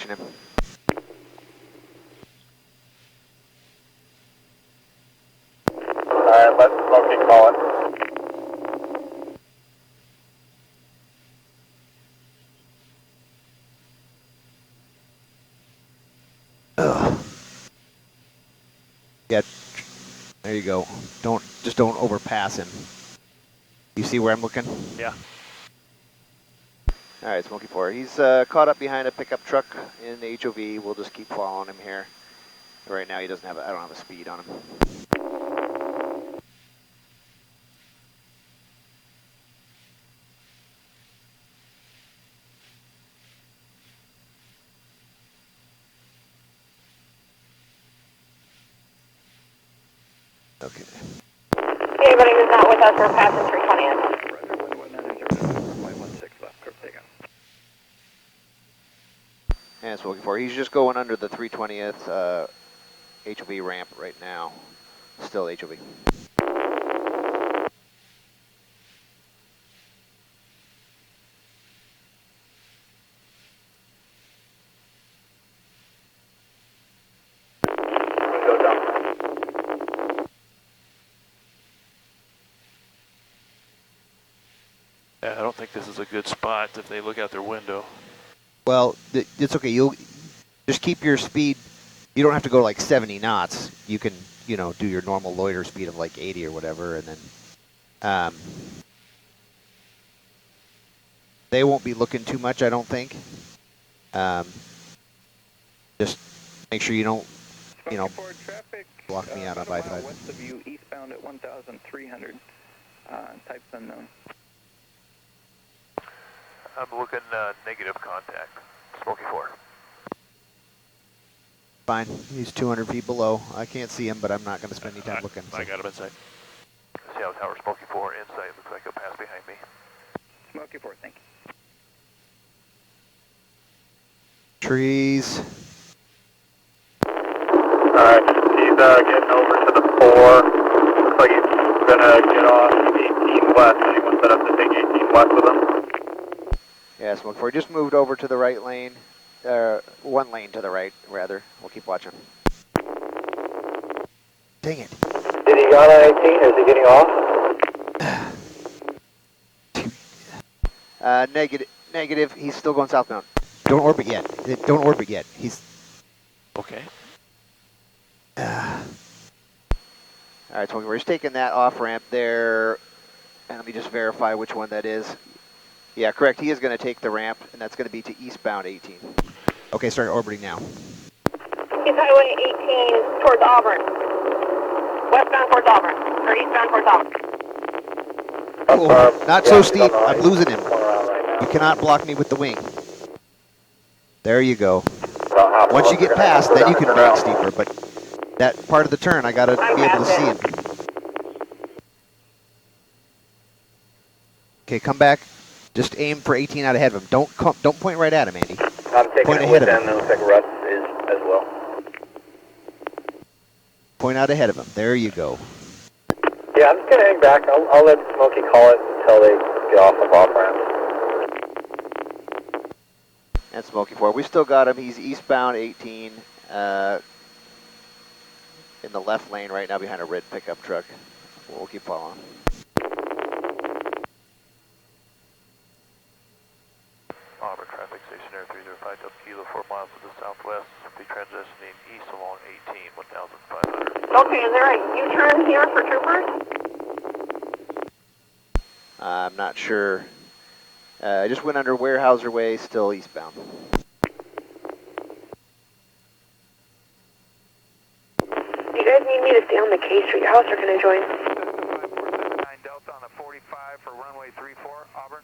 watching him. Alright, let Smokey call it. Ugh. Yeah, there you go. Just don't overpass him. You see where I'm looking? Yeah. All right, Smokey 4. He's caught up behind a pickup truck in the HOV. We'll just keep following him here. Right now, he doesn't have. I don't have a speed on him. Okay. Anybody who's not with us, we're passing 320. And Smokey 4. He's just going under the 320th HOV ramp right now. Still HOV. Go down. Yeah, I don't think this is a good spot if they look out their window. Well, it's okay. You'll just keep your speed. You don't have to go like 70 knots. You can, do your normal loiter speed of like 80 or whatever, and then they won't be looking too much, I don't think. Just make sure you don't, block me out on I-5. West of you, eastbound at 1,300. Types unknown. I'm looking negative contact. Smokey 4. Fine. He's 200 feet below. I can't see him, but I'm not going to spend any time looking. I got him in sight. Seattle Tower, Smokey 4, in sight. Looks like he'll pass behind me. Smokey 4, thank you. Trees. Alright, he's getting over to the 4. Looks like he's gonna get on 18 west. Anyone set up to take 18 west with him? Yeah, Smoke 4 just moved over to the right lane. One lane to the right, rather. We'll keep watching. Dang it. Did he got on 18 or is he getting off? Negative. He's still going southbound. Don't orbit yet. Don't orbit yet. He's... Okay. All right, Smoke 4, we're just taking that off ramp there. And let me just verify which one that is. Yeah, correct. He is going to take the ramp, and that's going to be to eastbound 18. Okay, start orbiting now. East Highway 18 towards Auburn. Westbound towards Auburn. Or eastbound towards Auburn. Oh, not so steep. I'm losing him. You cannot block me with the wing. There you go. Once you get past, then you can bank steeper, but that part of the turn, I got to be able to see him. Okay, come back. Just aim for 18 out ahead of him. Don't point right at him, Andy. I'm taking Point it ahead with of him. him. It looks like Russ is as well. Point out ahead of him. There you go. Yeah, I'm just going to hang back. I'll let Smokey call it until they get off ramp. And Smokey 4. We still got him. He's eastbound 18 in the left lane right now behind a red pickup truck. We'll keep following. Auburn traffic station air 305 Delta Kilo 4 miles to the southwest. Be transitioning east along 18, 1,500. Okay, is there a U-turn here for troopers? I'm not sure. I just went under Warehouser Way, still eastbound. You guys need me to stay on the K Street house, or can I join? 5479 Delta on the 45 for runway 34, Auburn.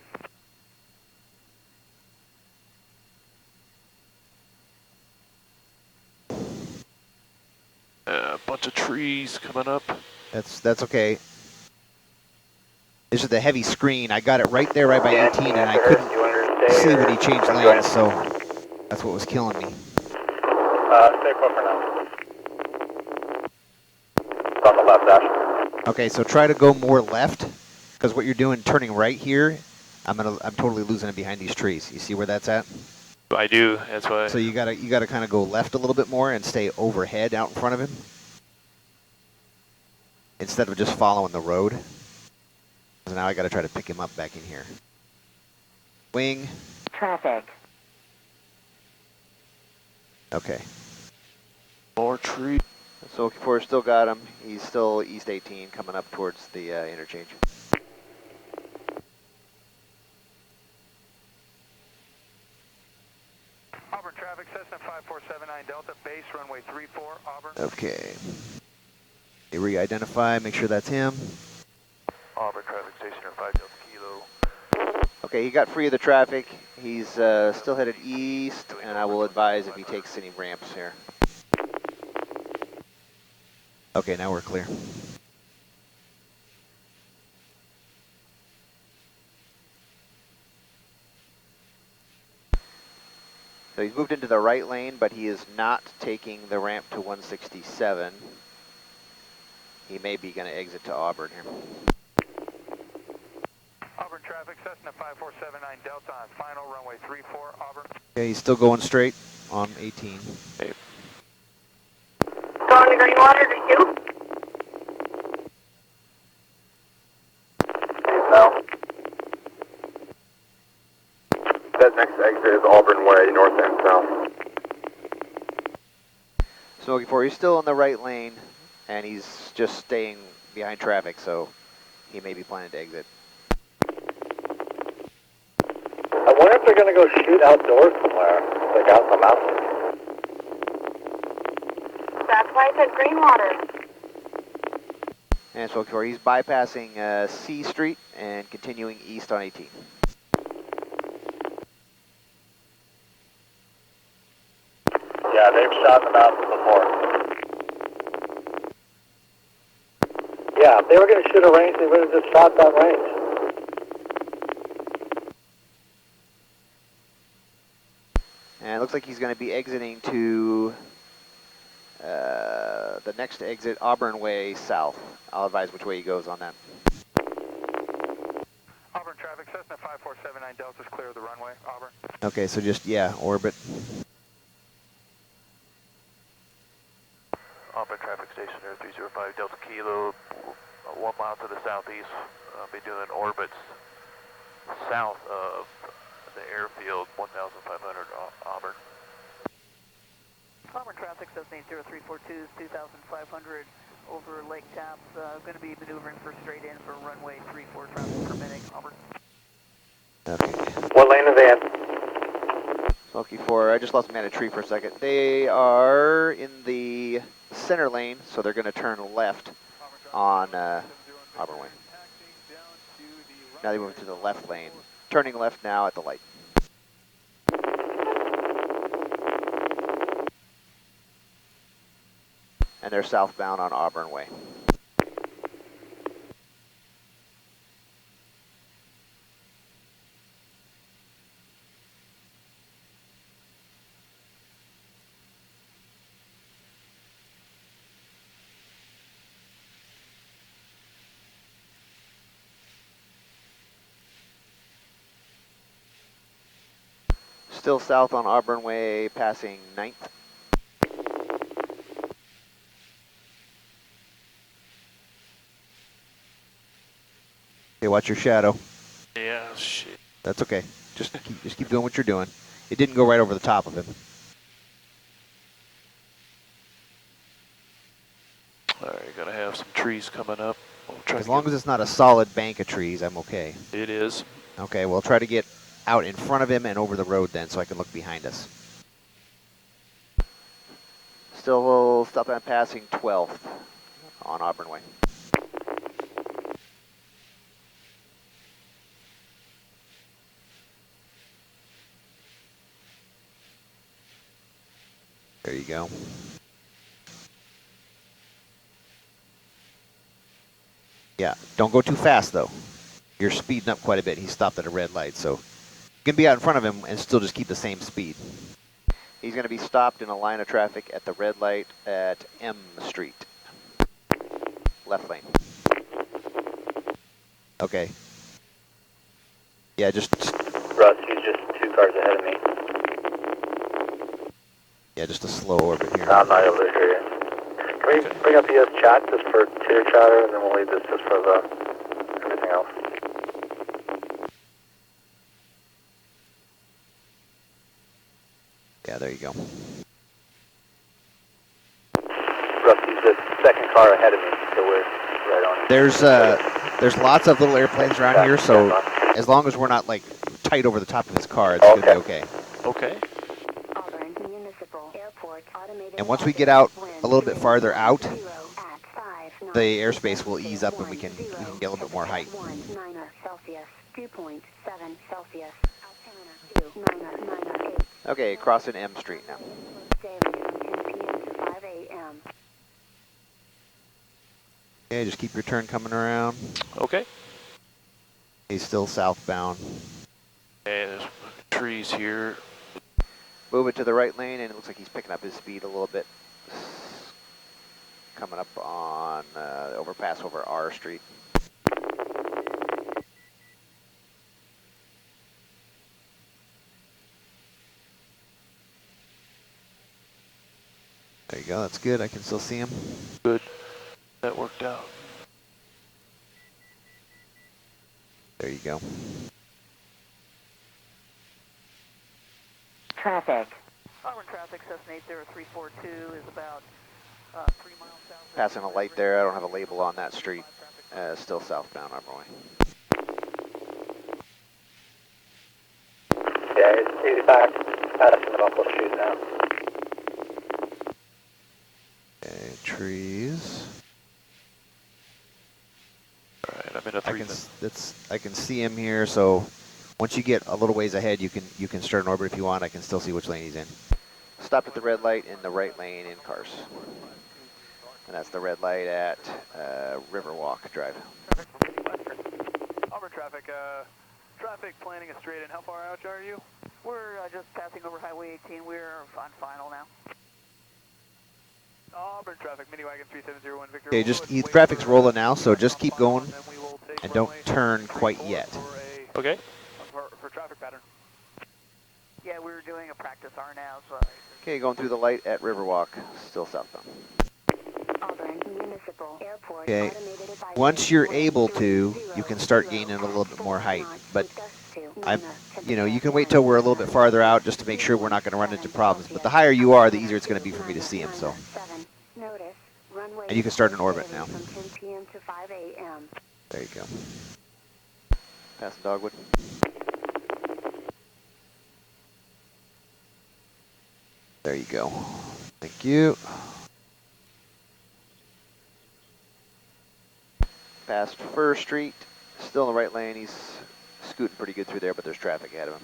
A bunch of trees coming up. That's okay. This is the heavy screen. I got it right there, right by 18, and I couldn't see when he changed lanes, so that's what was killing me. Stay put for now. It's on the left dash. Okay, so try to go more left, because what you're doing, turning right here, I'm totally losing it behind these trees. You see where that's at? I do. That's why. So you gotta kind of go left a little bit more and stay overhead out in front of him instead of just following the road. So now I gotta try to pick him up back in here. Wing. Traffic. Okay. More tree. So 4 still got him. He's still east 18 coming up towards the interchange. Auburn traffic, Cessna 5479 Delta, base runway 34, Auburn. Okay. You re-identify, make sure that's him. Auburn traffic station 5 Delta Kilo. Okay, he got free of the traffic. He's still headed east, and I will advise if he takes any ramps here. Okay, now we're clear. So he's moved into the right lane, but he is not taking the ramp to 167. He may be going to exit to Auburn here. Auburn traffic, Cessna 5479 Delta on final runway 34, Auburn. Okay, he's still going straight on 18. Hey. Going to Greenwater to you? That next exit is Auburn Way, north and south. Smoky 4, he's still in the right lane, and he's just staying behind traffic, so he may be planning to exit. I wonder if they're going to go shoot outdoors somewhere, like out in the mountains. That's why I said Greenwater. And Smoky 4, he's bypassing C Street and continuing east on 18. Yeah, they've shot in the mountains before. Yeah, if they were going to shoot a range, they would have just shot that range. And it looks like he's going to be exiting to the next exit, Auburn Way south. I'll advise which way he goes on that. Auburn traffic, Cessna 5479 Delta's clear of the runway, Auburn. Okay, so just, yeah, orbit. Auburn traffic station 305 Delta Kilo, 1 mile to the southeast. I'll be doing orbits south of the airfield, 1,500 Auburn. Auburn traffic, Cessna 0342 is 2,500 over Lake Taps. Going to be maneuvering for straight in for runway 34 traffic permitting, Auburn. Okay. What lane are they in? Smoky 4, I just lost him at a tree for a second. They are in the center lane, so they're going to turn left on Auburn Way. Now they move to the left lane. Turning left now at the light. And they're southbound on Auburn Way. Still south on Auburn Way, passing 9th. Okay, watch your shadow. Yeah, shit. That's okay. Just keep doing what you're doing. It didn't go right over the top of him. Alright, gonna have some trees coming up. We'll try As to long as it's not a solid bank of trees, I'm okay. It is. Okay, we'll try to get out in front of him and over the road then so I can look behind us. Still stop and passing 12th on Auburn Way. There you go. Yeah, don't go too fast though. You're speeding up quite a bit. He stopped at a red light, so you can be out in front of him and still just keep the same speed. He's going to be stopped in a line of traffic at the red light at M Street. Left lane. Okay. Yeah, just... Russ, he's just 2 cars ahead of me. Yeah, just a slow orbit here. I'm not able to hear you. Can we bring up ES chat just for tier chatter, and then we'll leave this just for the everything else? Yeah, there you go. Rusty's the second car ahead of me, so we're right on it. There's lots of little airplanes around here, so as long as we're not like tight over the top of his car, it's gonna be okay. Okay. Auburn Municipal Airport automated. And once we get out a little bit wind farther out, 0 at 5 the knots, airspace will ease up and we can get a little bit more height. 1 Celsius, dew point 7 Celsius, altimeter 2 9 Okay, crossing M Street now. daily from 10 p.m. to 5 a.m. Okay, just keep your turn coming around. Okay. He's still southbound. And there's trees here. Move it to the right lane, and it looks like he's picking up his speed a little bit. Coming up on the overpass over R Street. There you go, that's good. I can still see him. Good. That worked out. There you go. Traffic. Auburn traffic, Cessna 80342 is about 3 miles south. Passing a light there. I don't have a label on that street. Still southbound Armory. Yeah, it's back. Addison about what shoes now. Okay, trees. All right, I'm in a 3 minute. I can see him here, so once you get a little ways ahead, you can start an orbit if you want. I can still see which lane he's in. Stopped at the red light in the right lane in cars. And that's the red light at Riverwalk Drive. Auburn traffic, traffic planning a straight in. How far out are you? We're just passing over Highway 18. We're on final now. Auburn traffic, miniwagon 3701 Victor. Okay, just traffic's rolling now, so just keep going and don't turn quite yet. Okay. For traffic pattern. Yeah, we're doing a practice R now, so. Okay, going through the light at Riverwalk, still southbound. Auburn Municipal Airport Okay, automated advisory. once you're able to, you can start gaining a little bit more height, but you can wait till we're a little bit farther out just to make sure we're not going to run into problems. But the higher you are, the easier it's going to be for me to see him. So, and you can start an orbit now. From 10 p.m. to 5 a.m. There you go. Passing Dogwood. There you go. Thank you. Past Fur Street, still in the right lane. He's scooting pretty good through there, but there's traffic ahead of him.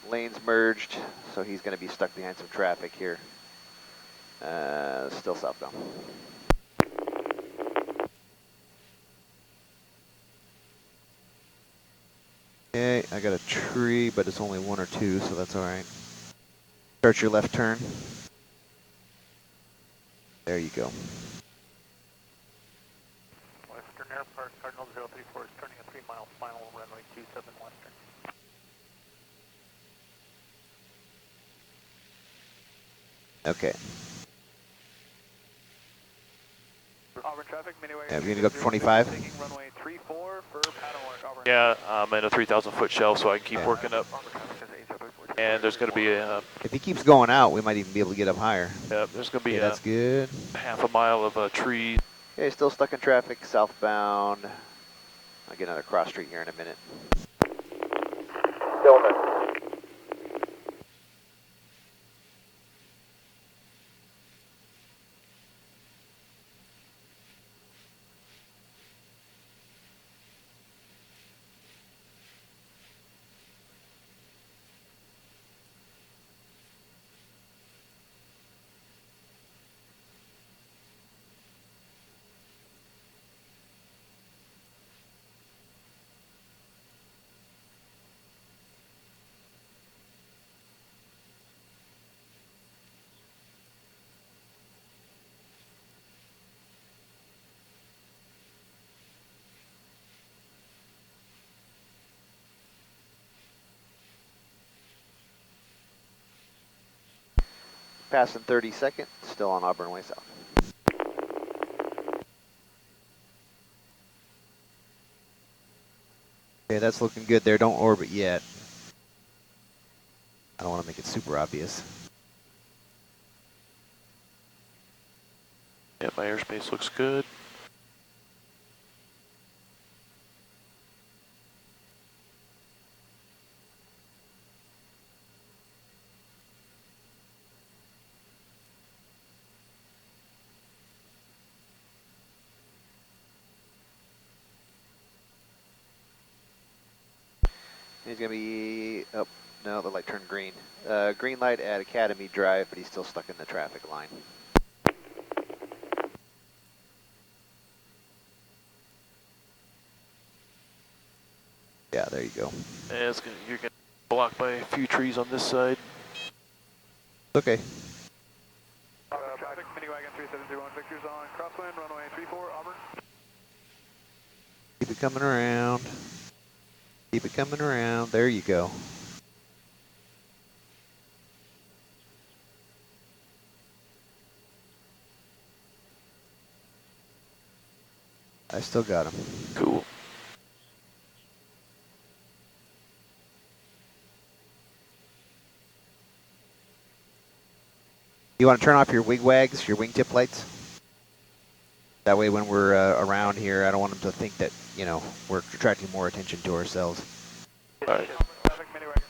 Lanes merged, so he's going to be stuck behind some traffic here. Still southbound. Okay, I got a tree, but it's only 1 or 2, so that's all right. Start your left turn. There you go. Western Airport, Cardinal 034 is turning a 3-mile final runway 27 Western. Okay. Auburn traffic, miniwagon. Yeah, we're gonna go up to 25. Taking runway 34 for pattern work. Auburn. Yeah, I'm in a 3,000-foot shell, so I can keep Yeah. working up. And there's going to be a If he keeps going out, we might even be able to get up higher. there's going to be Okay, a that's good. half a mile of trees. Okay, still stuck in traffic, southbound. I'll get another cross street here in a minute. Stillman. Passing 32nd, still on Auburn Way South. Okay, that's looking good there. Don't orbit yet. I don't want to make it super obvious. Yeah, my airspace looks good. He's going to be, oh, no, the light turned green. Green light at Academy Drive, but he's still stuck in the traffic line. Yeah, there you go. Yeah, you're gonna be blocked by a few trees on this side. Okay. Traffic, miniwagon 3701, Victor's on crosswind, runway 34, Auburn. Keep it coming around. Keep it coming around. There you go. I still got him. Cool. You want to turn off your wigwags, your wingtip lights? That way when we're around here, I don't want them to think that, you know, we're attracting more attention to ourselves. All right. Traffic, miniwagon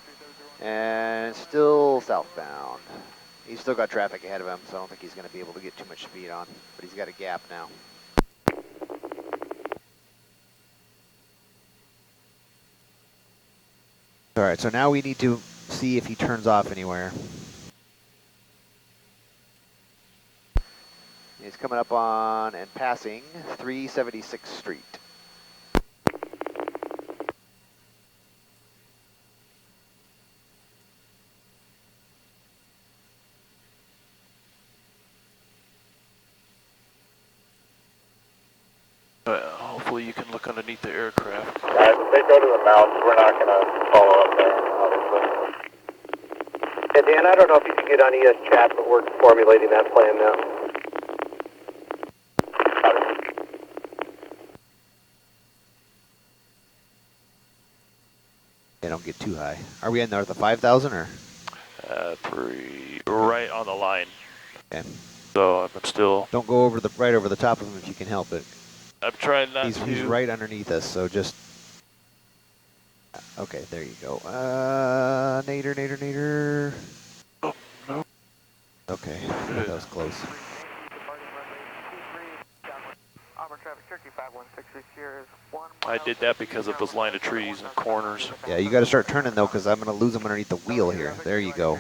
3701. And still southbound. He's still got traffic ahead of him, so I don't think he's going to be able to get too much speed on, but he's got a gap now. All right, so now we need to see if he turns off anywhere. He's coming up on and passing 376th Street. Hopefully you can look underneath the aircraft. If they go to the mountains, we're not going to follow up there, obviously. And Dan, I don't know if you can get on ES chat, but we're formulating that plan now. They don't get too high. Are we in north of 5,000 or? Right on the line. Okay. So I'm still. Don't go over right over the top of him if you can help it. I'm trying not to. He's right underneath us, so just. Okay, there you go. Nader. Oh, no. Okay, that was close. Auburn traffic, Cherokee 516 Sierra is 1 I did that because of those line of trees and corners. Yeah, you got to start turning though, because I'm going to lose him underneath the wheel here. There you go.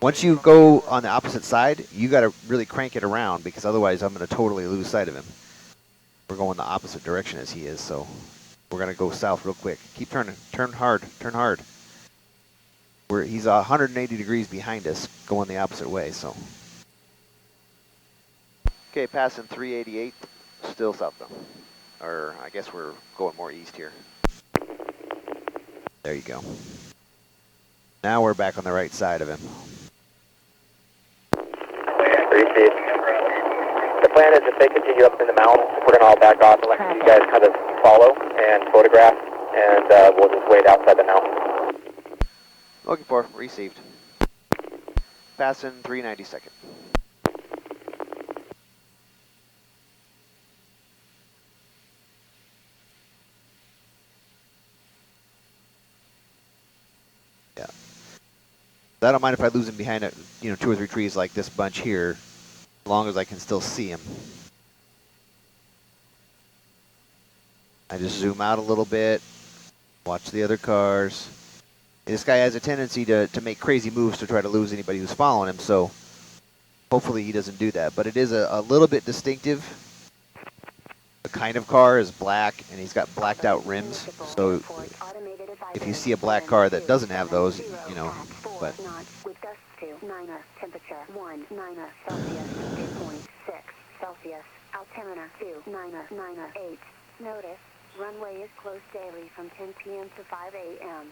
Once you go on the opposite side, you got to really crank it around, because otherwise I'm going to totally lose sight of him. We're going the opposite direction as he is, so we're going to go south real quick. Keep turning. Turn hard. Turn hard. He's 180 degrees behind us, going the opposite way, so. Okay, passing 388, still southbound. Or I guess we're going more east here. There you go. Now we're back on the right side of him. Appreciate it. The plan is if they continue up in the mountains, we're going to all back off and let you guys kind of follow and photograph, and we'll just wait outside the mountains. Looking for, received. Passing 392nd. Yeah. I don't mind if I lose him behind, 2 or 3 trees like this bunch here, as long as I can still see him. I just zoom out a little bit, watch the other cars. This guy has a tendency to make crazy moves to try to lose anybody who's following him, so hopefully he doesn't do that. But it is a little bit distinctive. The kind of car is black, and he's got blacked out rims, so if you see a black car that doesn't have those, but. Temperature 1 Celsius, 2.6 Celsius, altimeter 2 Notice, runway is closed daily from 10 p.m. to 5 a.m.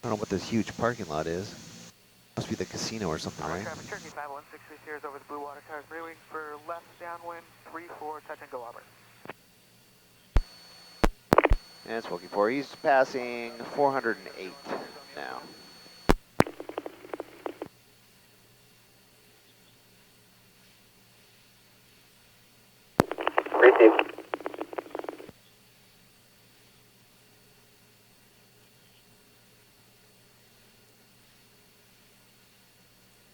don't know what this huge parking lot is. Must be the casino or something, right? Traffic, Turkey 516 Sears over the Blue Water Towers, rear for left downwind, 3-4, touch and go Auburn. And it's looking for, he's passing 408 now. Received.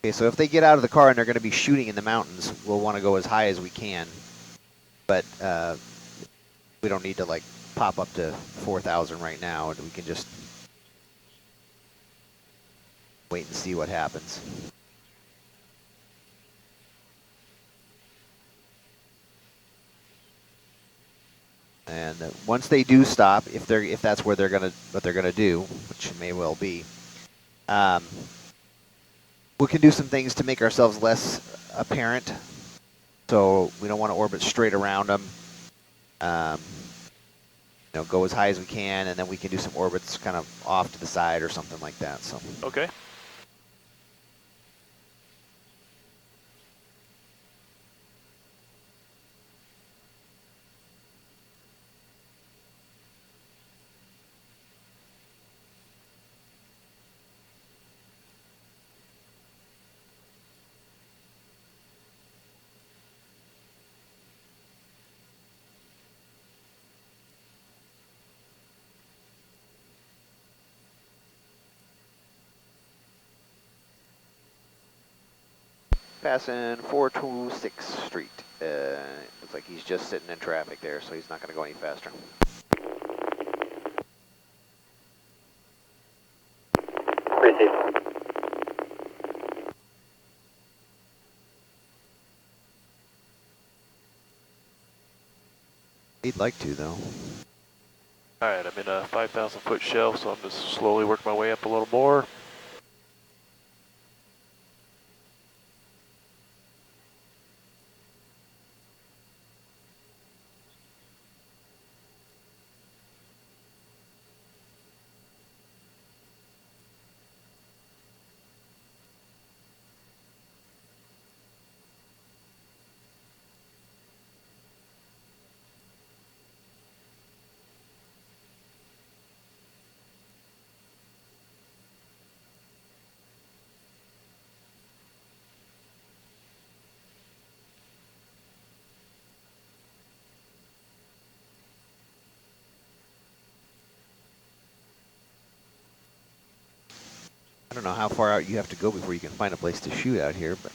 Okay, so if they get out of the car and they're going to be shooting in the mountains, we'll want to go as high as we can. But we don't need to like pop up to 4,000 right now, and we can just wait and see what happens. And once they do stop, if that's where what they're gonna do, which may well be, we can do some things to make ourselves less apparent. So we don't want to orbit straight around them. You know, go as high as we can, and then we can do some orbits kind of off to the side or something like that. So. Okay. Passing 426th Street. Looks like he's just sitting in traffic there, so he's not going to go any faster. Received. He'd like to, though. Alright, I'm in a 5,000 foot shelf, so I'm just slowly working my way up a little more. I don't know how far out you have to go before you can find a place to shoot out here, but.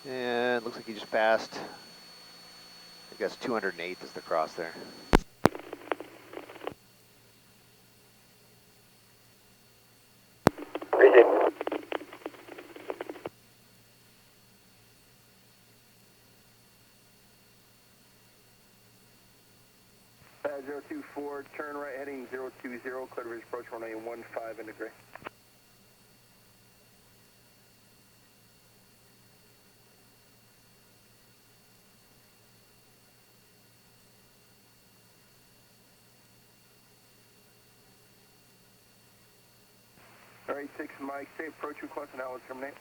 And it looks like he just passed, I guess 208th is the cross there. Received. Pad 024, turn right heading 020, clear to ridge approach runway 15 into gray. Alright, 6 Mike, say approach request and now will terminate.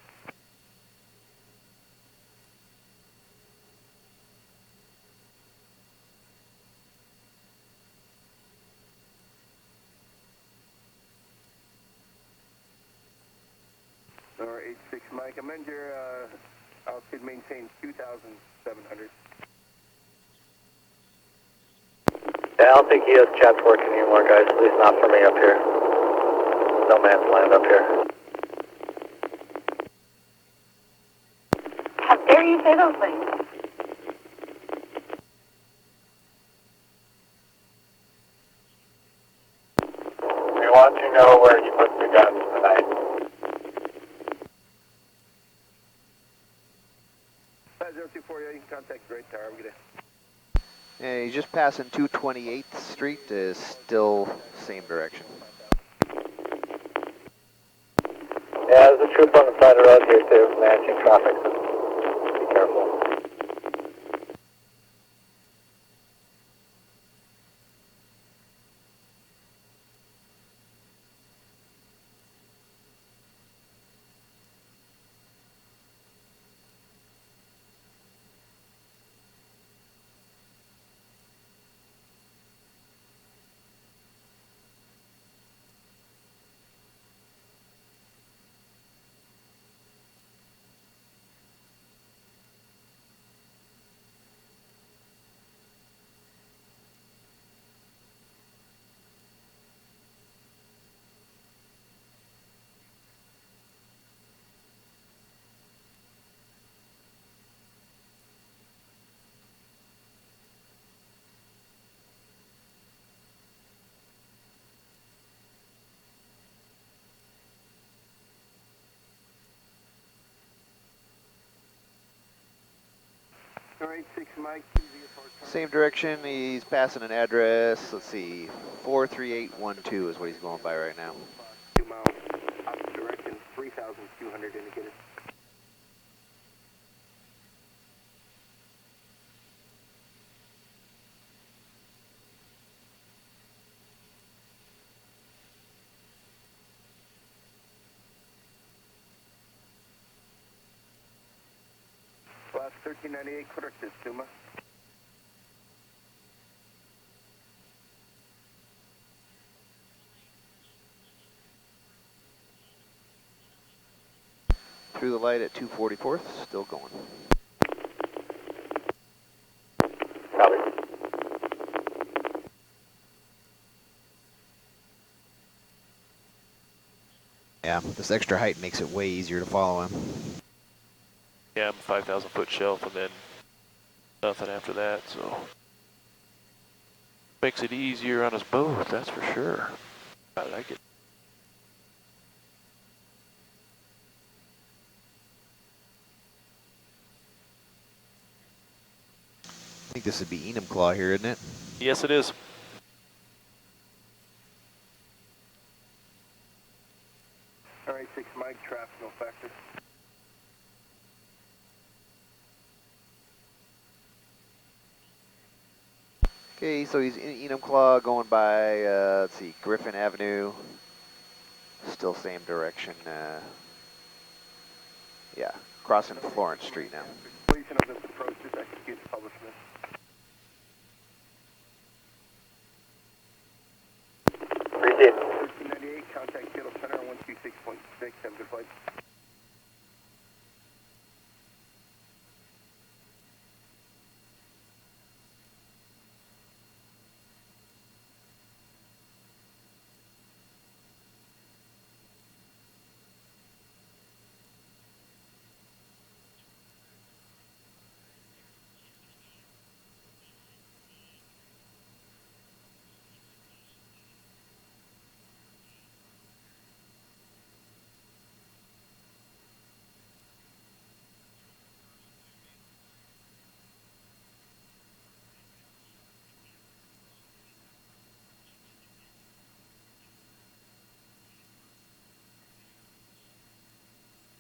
Alright, 86 Mike, amend your altitude maintain 2,700. Yeah, I don't think he has chat's working anymore, guys. At least not for me up here. No man's land up here. How dare you say say those things. We want to know where he put the guns tonight. 5024, yeah, you can contact Great Tower. I'm gonna. And he's just passing 228th Street, is still same direction. Yeah, there's a troop on the side of the road here too, managing traffic. Be careful. Alright, 6 Mike. Same direction, he's passing an address, let's see, 43812 is what he's going by right now. 2 miles, opposite direction, 3,200 indicated. Class 1398, corrected, Suma. Through the light at 244th, still going. Copy. Yeah, this extra height makes it way easier to follow him. Yeah, I'm 5,000 foot shelf and then nothing after that, so. Makes it easier on us both, that's for sure. I like it. I think this would be Enumclaw here, isn't it? Yes, it is. Alright, 6 Mike, traffic, no factor. Okay, so he's in Enumclaw going by, let's see, Griffin Avenue. Still same direction, yeah, crossing Florence Street now. Completion of this approach is execute publishment. Repeat. 1398, contact Seattle Center on 126.6, have a good flight.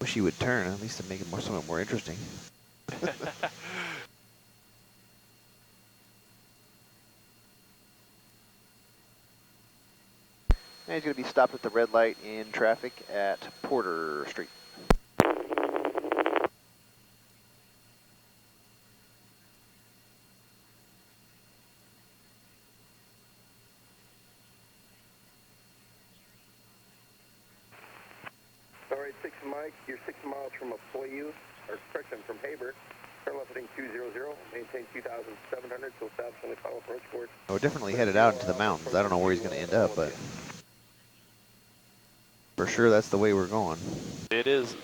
Wish he would turn, at least to make it more somewhat more interesting. And he's going to be stopped at the red light in traffic at Porter Street. Alright, 6 Mike, you're 6 miles from Apoyu, or correction, from Haber. Turn left heading 200, maintain 2,700, so south on the final approach course. We're definitely headed out into the mountains. I don't know where he's going to end up, but for sure that's the way we're going. It is.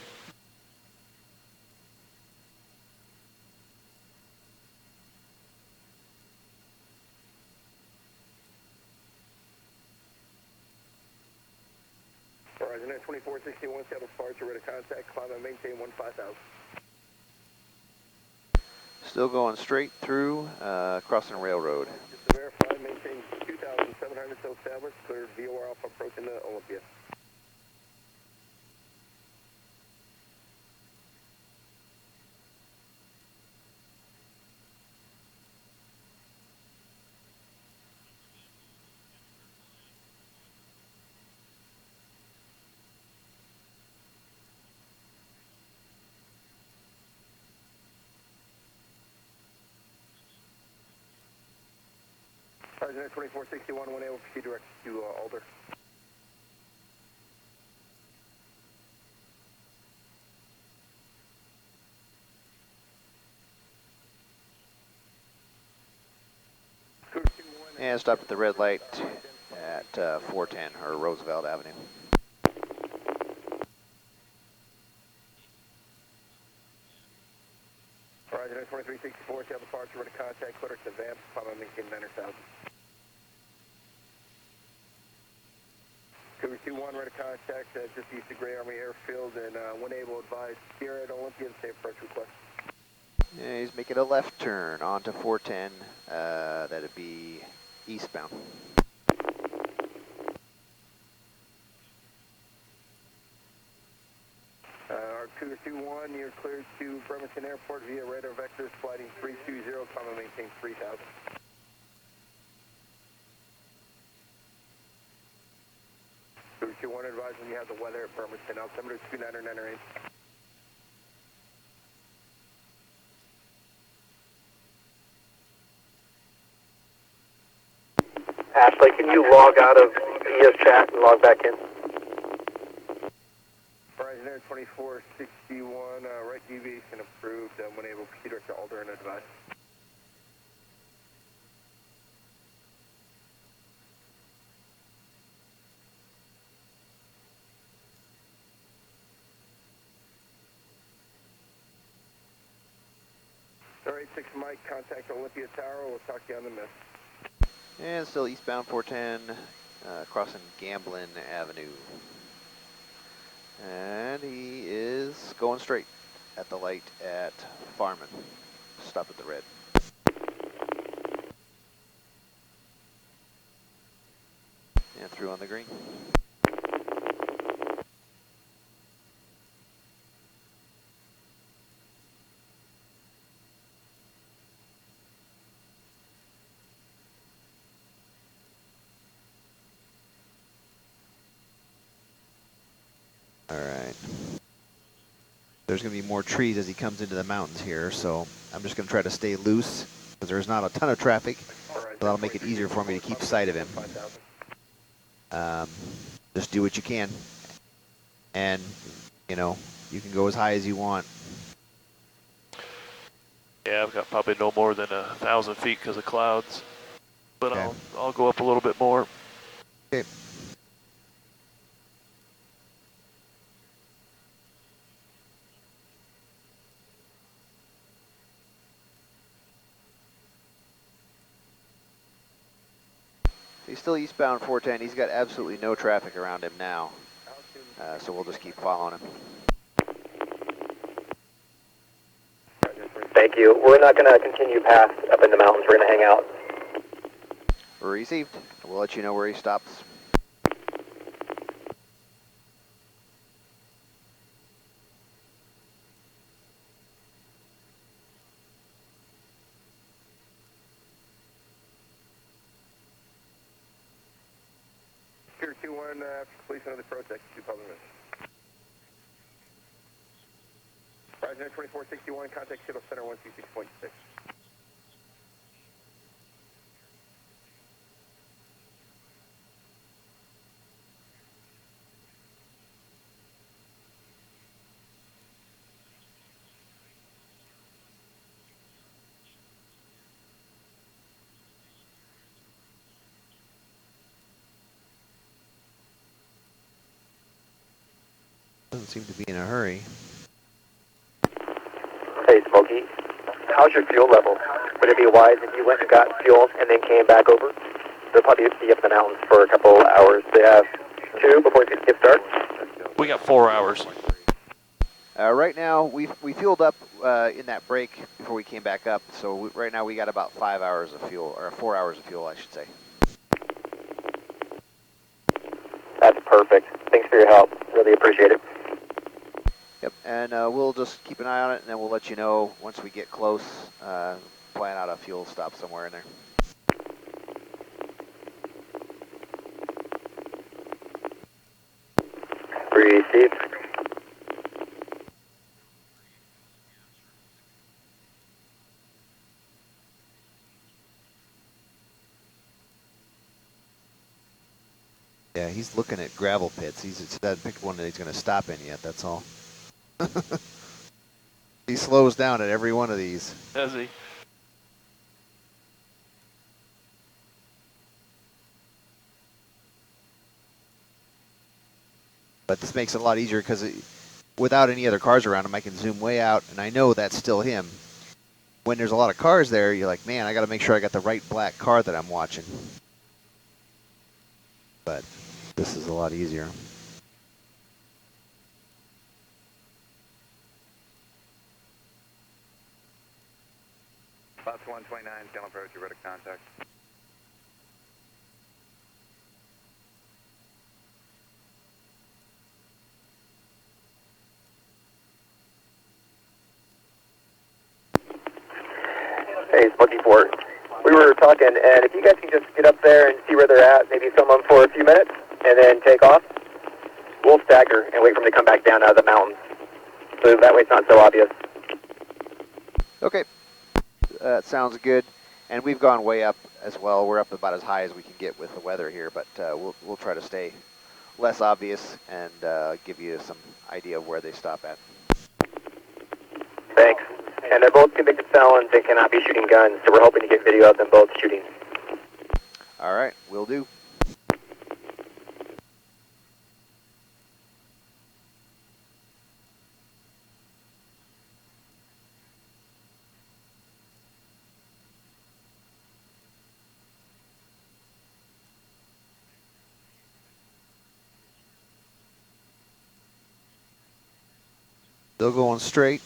Roger, 2461, Seattle departure, ready to contact, climb and maintain 15,000. Still going straight through, crossing railroad. Just to verify, maintain 2,700 till established, clear VOR Alpha approaching the Olympia. Roger, 2461, 1A will proceed direct to Alder. And stop at the red light at 410, or Roosevelt Avenue. Roger, 2364, Seattle departure, ready to contact, clear to Vamp, climb and maintain 900,000. Cougar 21, ready to contact just east of Gray Army Airfield, and 1A will advise Sierra at Olympia, the safe approach request. Yeah, he's making a left turn onto 410. That'd be eastbound. Our Cougar 21, you're cleared to Bremerton Airport via radar vectors, flighting 320, climb and maintain 3,000. Cougar 21, advise when you have the weather at Bremerton, altimeter 2998. Ashley, can you log out of ES chat and log back in? Verizon Air 2461, right deviation approved. When able, proceed direct to Alder and advise. Alright, 6 Mike, contact Olympia Tower. We'll talk to you on the miss. And still eastbound 410, crossing Gamblin Avenue. And he is going straight at the light at Farman. Stop at the red. And through on the green. Alright. There's going to be more trees as he comes into the mountains here, so I'm just going to try to stay loose, because there's not a ton of traffic, so that'll make it easier for me to keep sight of him. Just do what you can, and, you know, you can go as high as you want. Yeah, I've got probably no more than 1,000 feet because of clouds, but Okay. I'll go up a little bit more. Okay. He's still eastbound 410. He's got absolutely no traffic around him now. So we'll just keep following him. Thank you. We're not going to continue past up in the mountains. We're going to hang out. Received. We'll let you know where he stops. Cougar 21, after completion of the protest, 2 public minutes. Roger, 2461, contact Seattle Center 126.6. Doesn't seem to be in a hurry. Hey, Smokey, how's your fuel level? Would it be wise if you went and got fuel and then came back over? They'll probably be up in the mountains for a couple hours. They have 2 before you get started. We got 4 hours. Right now, we fueled up in that break before we came back up, so right now we got about 5 hours of fuel, or 4 hours of fuel, I should say. That's perfect. Thanks for your help. Really appreciate it. Yep, and we'll just keep an eye on it, and then we'll let you know once we get close. Plan out a fuel stop somewhere in there. Receive. Yeah, he's looking at gravel pits. He hasn't picked one that he's going to stop in yet, that's all. He slows down at every one of these. Does he? But this makes it a lot easier because without any other cars around him, I can zoom way out, and I know that's still him. When there's a lot of cars there, you're like, man, I got to make sure I got the right black car that I'm watching. But this is a lot easier. Fox 129, down approach, you're ready to contact. Hey, it's Bookie Fort. We were talking, and if you guys can just get up there and see where they're at, maybe film them for a few minutes, and then take off, we'll stagger and wait for them to come back down out of the mountains. So that way it's not so obvious. Okay, sounds good. And we've gone way up as well. We're up about as high as we can get with the weather here, but we'll try to stay less obvious and give you some idea of where they stop at. Thanks. And they're both convicted felons and cannot be shooting guns, so we're hoping to get video of them both shooting. All right, will do. Still going straight.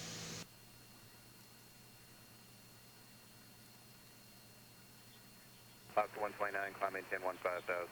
Fox 129, climb maintain 15,000.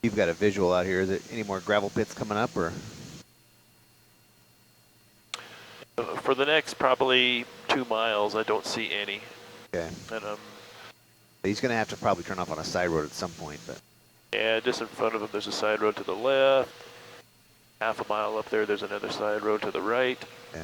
You've got a visual out here. Is it any more gravel pits coming up, or? For the next probably 2 miles, I don't see any. Okay. And He's going to have to probably turn off on a side road at some point, but. yeah, just in front of him, there's a side road to the left. Half a mile up there, there's another side road to the right. Yeah.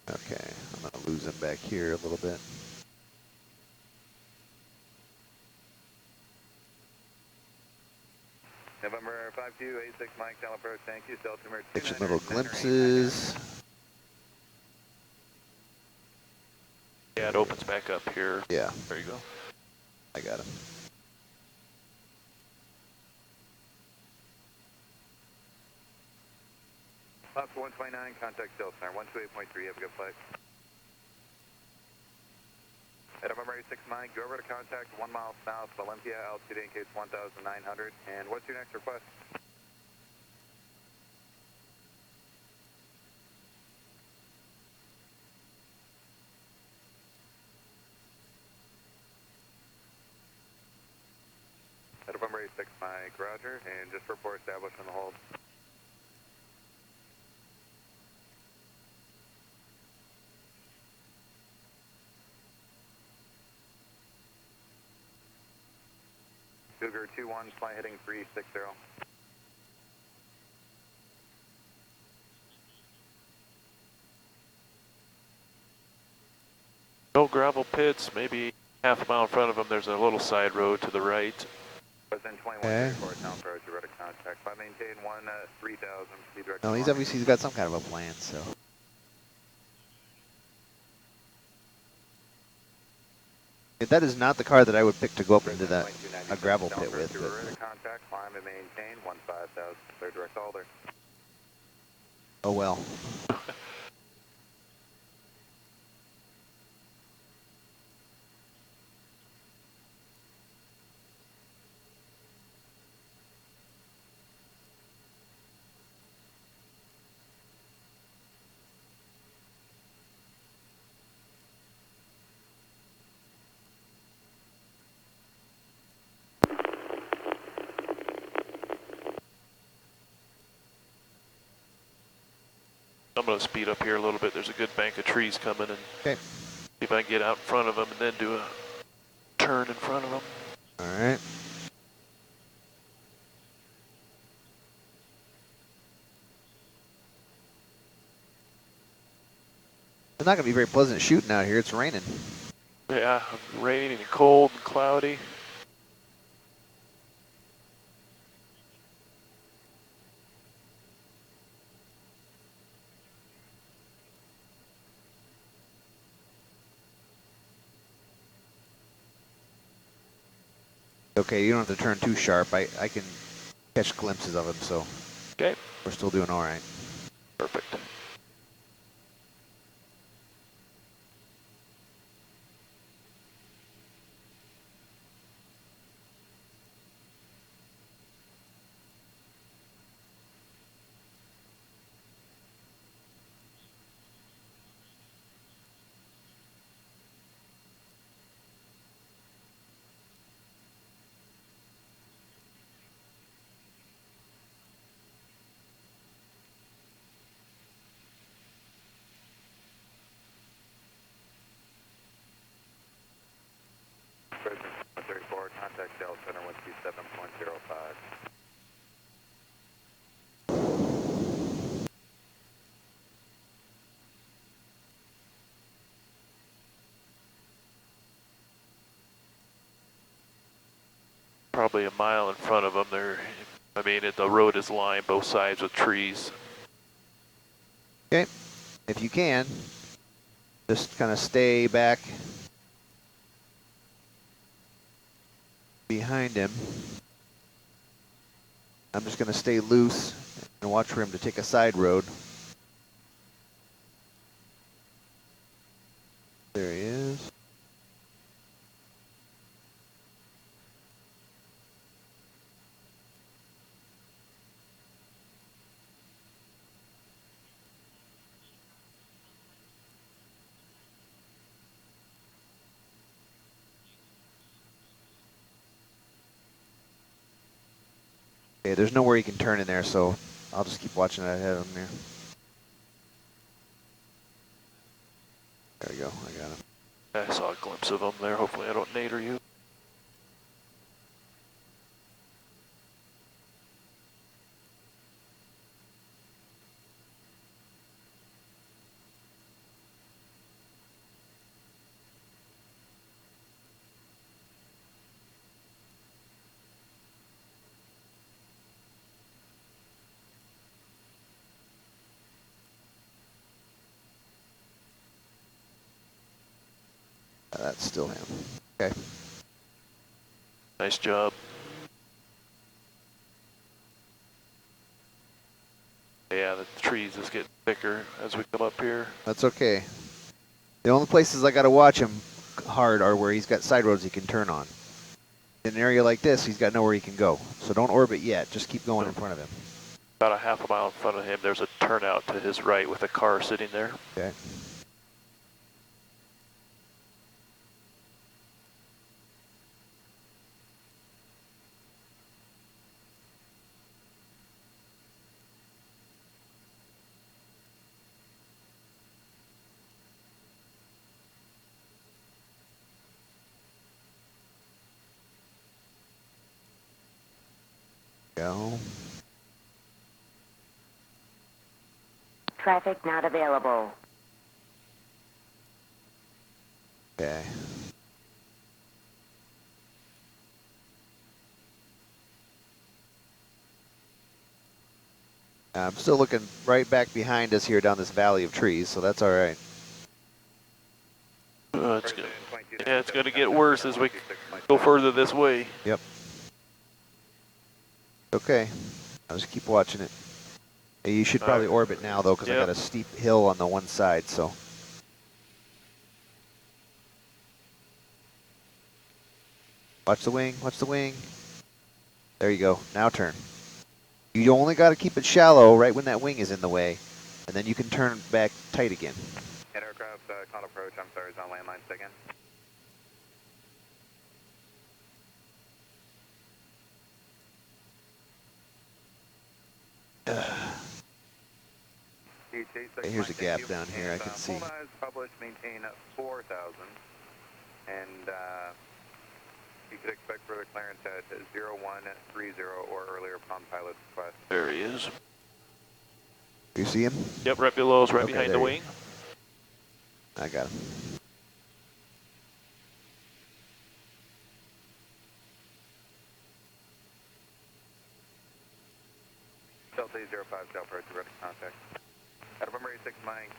Okay, I'm going to lose him back here a little bit. November 5286, Mike, down approach, thank you. Altimeter Get your little glimpses. Yeah, it opens back up here. Yeah. There you go. I got him. Fox 129, contact Delta Center, 128.3, have a good flight. At November 86, Mike, go over to contact 1 mile south of Olympia, altitude increase 1,900. And what's your next request? At November 86, Mike, Mike, roger, and just report established on the hold. Cougar 2-1, fly heading 360. No gravel pits, maybe half a mile in front of them. There's a little side road to the right. Within 2134 Town Road, you ready to contact. Fly maintain 3000, speed direct. No, he's obviously got some kind of a plan, so. That is not the car that I would pick to go up into that a gravel pit with. But. Ready to contact, climb and maintain 15,000, clear direct all there. Oh well. I'm going to speed up here a little bit. There's a good bank of trees coming, and Okay. see if I can get out in front of them and then do a turn in front of them. All right. It's not going to be very pleasant shooting out here. It's raining. Yeah, raining and cold and cloudy. Okay, you don't have to turn too sharp. I can catch glimpses of him, so Okay, we're still doing all right. perfect. President 134, contact Delta Center 127.05. Probably a mile in front of them. The road is lined both sides with trees. Okay. If you can, just kind of stay back behind him. I'm just going to stay loose and watch for him to take a side road. There he is. Okay, there's nowhere he can turn in there, so I'll just keep watching ahead of him here. There we go, I got him. I saw a glimpse of them there. Hopefully I don't nader you. That's still him. Okay. Nice job. Yeah, the trees is getting thicker as we come up here. That's okay. The only places I got to watch him hard are where he's got side roads he can turn on. In an area like this, he's got nowhere he can go. So don't orbit yet. Just keep going in front of him. About a half a mile in front of him, there's a turnout to his right with a car sitting there. Okay. Go. Traffic not available. Okay. I'm still looking right back behind us here down this valley of trees, so that's all right. It's going to get worse as we go further this way. Yep. Okay. I'll just keep watching it. Hey, you should probably orbit now, though, because I got a steep hill on the one side, so. Watch the wing, watch the wing. There you go. Now turn. You only got to keep it shallow right when that wing is in the way, and then you can turn back tight again. Head aircraft, con approach, I'm sorry, it's on landline again. Okay, here's a gap down here I can see. Full miles published, maintain 4,000, and you could expect further clearance at 0130 or earlier upon pilot's request. There he is. You see him? Yep, right below us, right Okay, behind the wing. I got him. Delta 05, Delta approach, ready contact. At November 86 Mike,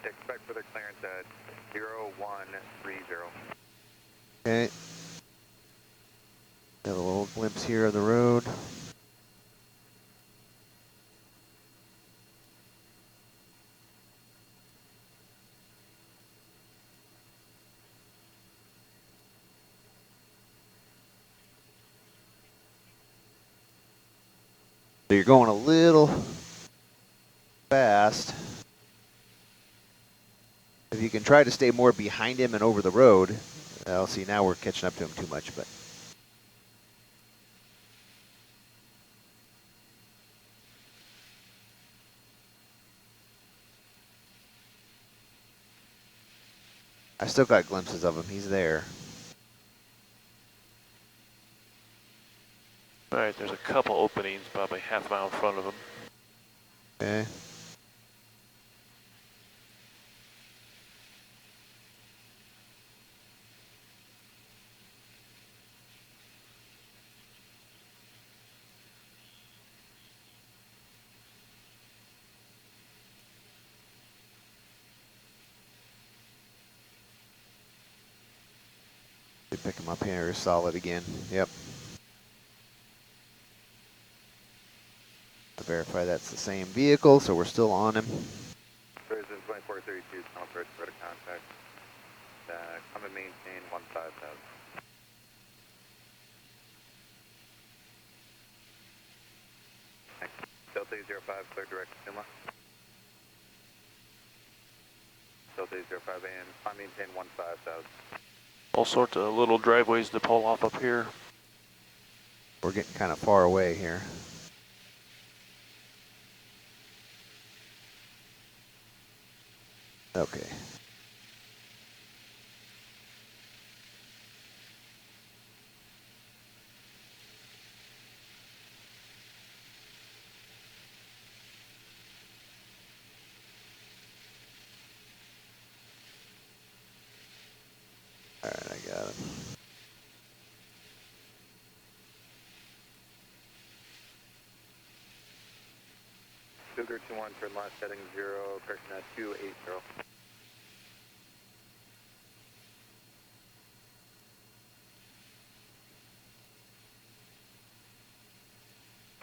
expect further clearance at 0130. Okay. Got a little glimpse here of the road. So you're going a little fast. If you can try to stay more behind him and over the road, I'll see now we're catching up to him too much, but. I still got glimpses of him, he's there. All right, there's a couple openings, probably half a mile in front of him. Okay. Pick him up here, solid again. Yep. To verify that's the same vehicle, so we're still on him. President 2432, con approach, ready contact. Come and maintain 15,000. Delta 05, clear direct to Simla. Delta 05 and climb maintain 15,000. All sorts of little driveways to pull off up here. We're getting kind of far away here. Okay. All right, I got him. Cougar 21, turn left, heading 0, correction at 280.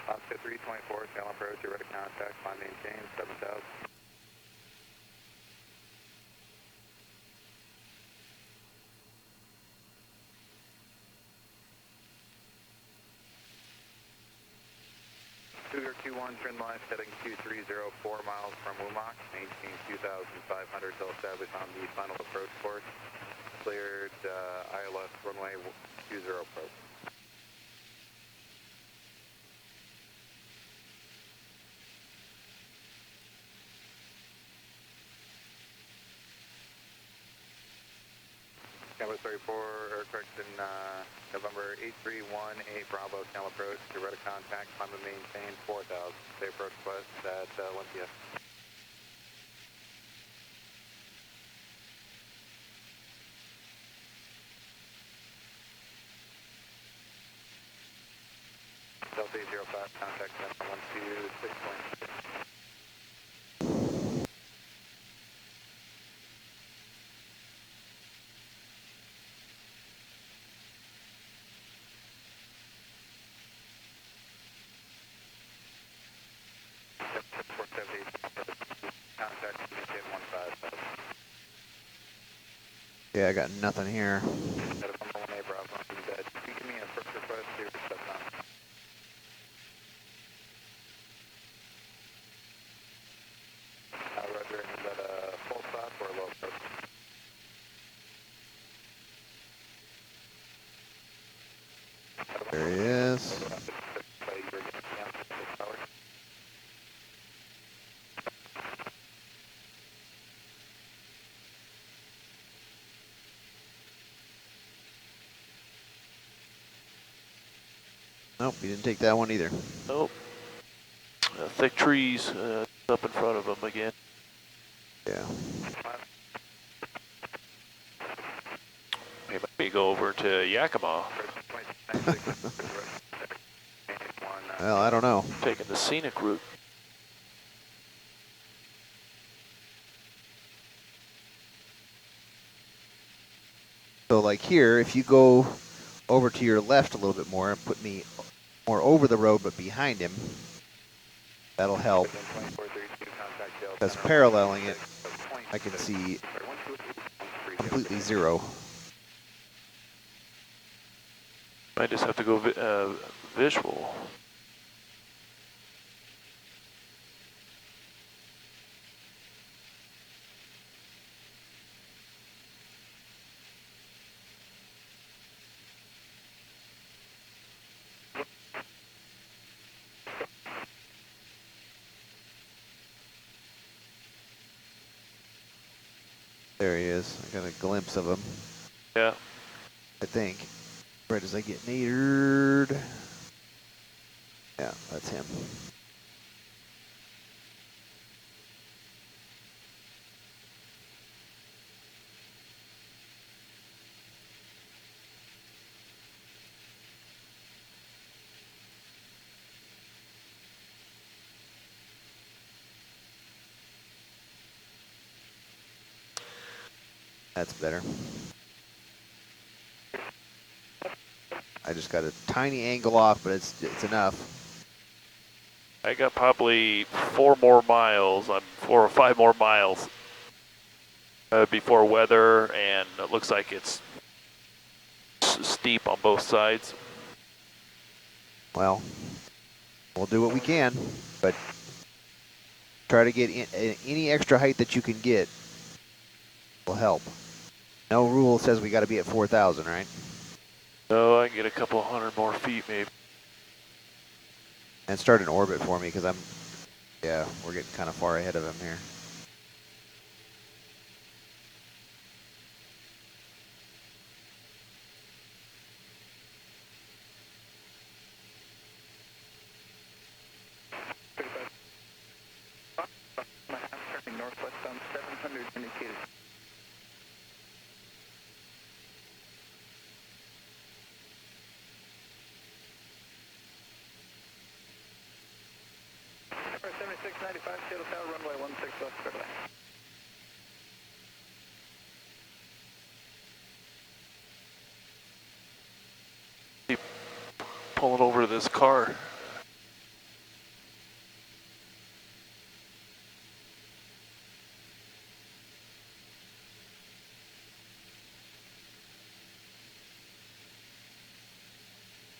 Oscar 324, Salem approach, you're ready to contact, climb maintain 7,000. Cougar 21, turn left, heading 2304 miles from Womack, maintain 2,500 till established on the final approach course. Cleared ILS runway 20 approach. Bravo 34, or correction, November 8318 Bravo, Cal approach, direct contact, climb and maintain 4000. Stay approach west at Olympia. Delta 805, contact center 126.6. Contact communicate 157. Yeah, I got nothing here. Got a number 1A Bravo, and you give me a first request here, step down. Roger, is that a full stop or a low approach? There he is. Nope, he didn't take that one either. Nope. Thick trees up in front of him again. Yeah. Maybe go over to Yakima. Well, I don't know. Taking the scenic route. So like here, if you go over to your left a little bit more and put me more over the road but behind him, that'll help. Because paralleling it, I can see completely zero. Might just have to go visual. There he is. I got a glimpse of him. Yeah. I think. Right as I get nadered. Yeah, that's him. That's better. I just got a tiny angle off, but it's enough. I got probably 4 more miles. I'm 4 or 5 more miles before weather, and it looks like it's steep on both sides. Well, we'll do what we can, but try to get any extra height that you can get will help. No rule says we got to be at 4,000, right? So I can get a couple hundred more feet maybe. And start an orbit for me, because yeah, we're getting kind of far ahead of him here. Turning northwest on 700 indicated. Number 7695, Seattle Tower, runway 16 left, clear. Keep pulling over to this car.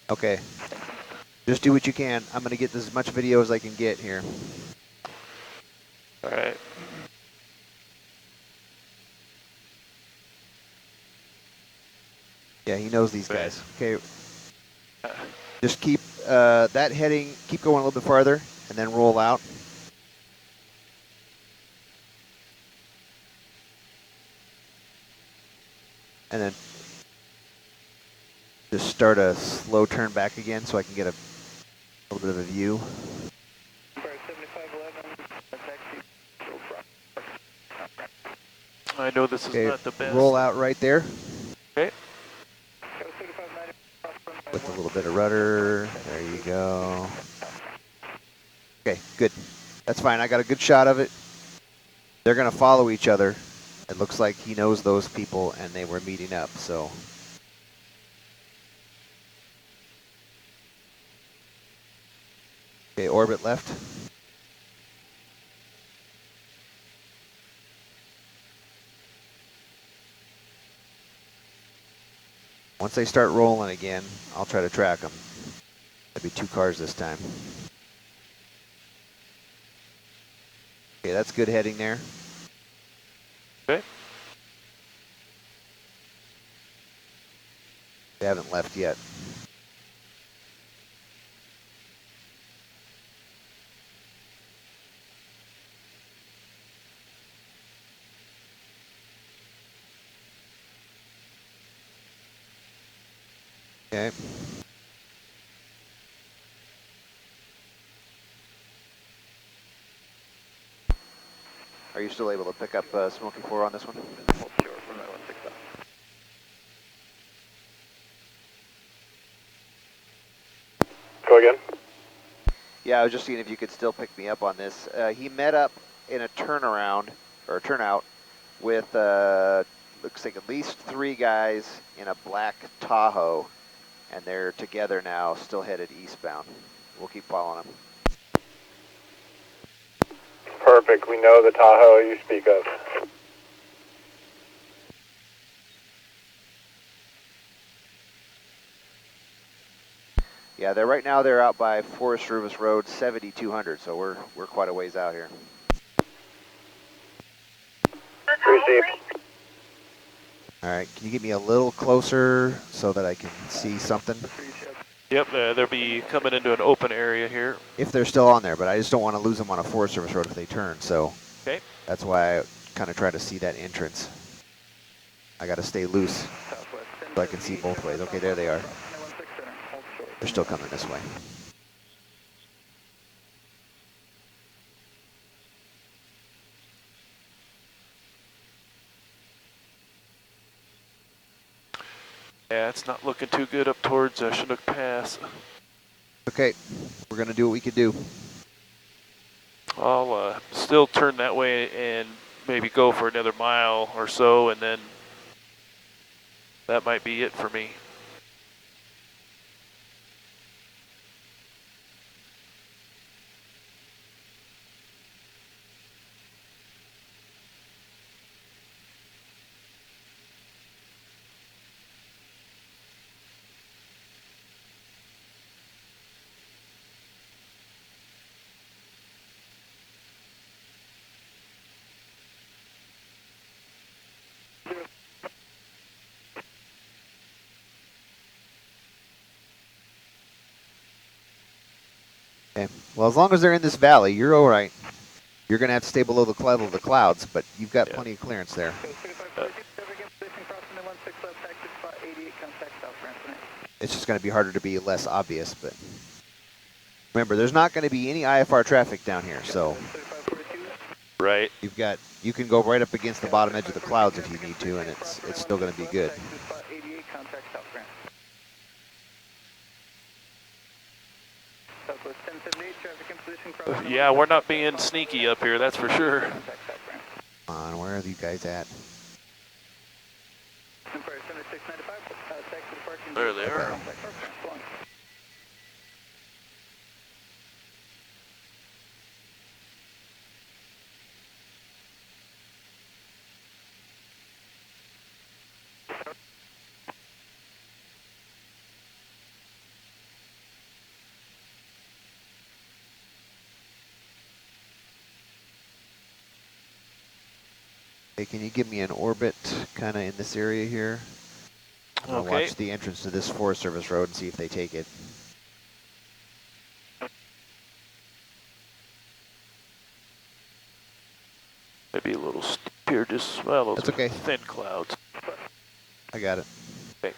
Okay. Just do what you can. I'm going to get as much video as I can get here. All right. Yeah, he knows these guys. Okay. Just keep that heading, keep going a little bit farther, and then roll out. And then just start a slow turn back again so I can get a little bit of a view. Empire 7511, taxi. I know this is Okay, not the best. roll out right there Okay. with a little bit of rudder. There you go. Okay, good. That's fine. I got a good shot of it. They're going to follow each other. It looks like he knows those people and they were meeting up, so. Okay, orbit left. Once they start rolling again, I'll try to track them. That'd be 2 cars this time. Okay, that's good heading there. Okay. They haven't left yet. Okay. Are you still able to pick up Smoky 4 on this one? Hold short from that 16 up. Go again. Yeah, I was just seeing if you could still pick me up on this. He met up in a turnaround, or a turnout, with, looks like at least 3 guys in a black Tahoe, and they're together now, still headed eastbound. We'll keep following them. Perfect. We know the Tahoe you speak of. Yeah, they're right now they're out by Forest Service Road 7200, so we're quite a ways out here. Receive. All right, can you get me a little closer so that I can see something? Yep, they'll be coming into an open area here. If they're still on there, but I just don't want to lose them on a Forest Service road if they turn, so. Okay. That's why I kind of try to see that entrance. I got to stay loose so I can see both ways. Okay, there they are. They're still coming this way. Yeah, it's not looking too good up towards Chinook Pass. Okay, we're going to do what we could do. I'll still turn that way and maybe go for another mile or so, and then that might be it for me. Okay. Well, as long as they're in this valley, you're all right. You're going to have to stay below the level of the clouds, but you've got plenty of clearance there. It's just going to be harder to be less obvious, but remember, there's not going to be any IFR traffic down here, so right. You can go right up against the bottom edge of the clouds if you need to, and it's still going to be good. Yeah, we're not being sneaky up here, that's for sure. Come on, where are you guys at? There they are. Hey, can you give me an orbit kind of in this area here? I'll Okay. watch the entrance to this Forest Service road and see if they take it. Maybe a little steep here, just, well, those That's okay. are thin clouds. I got it. Okay.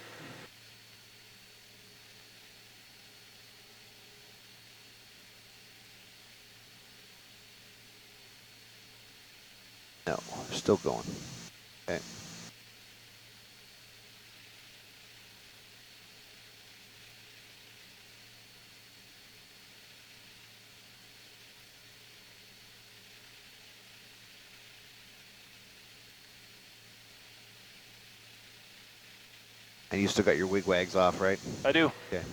still going. Okay. And you still got your wigwags off, right? I do. Okay.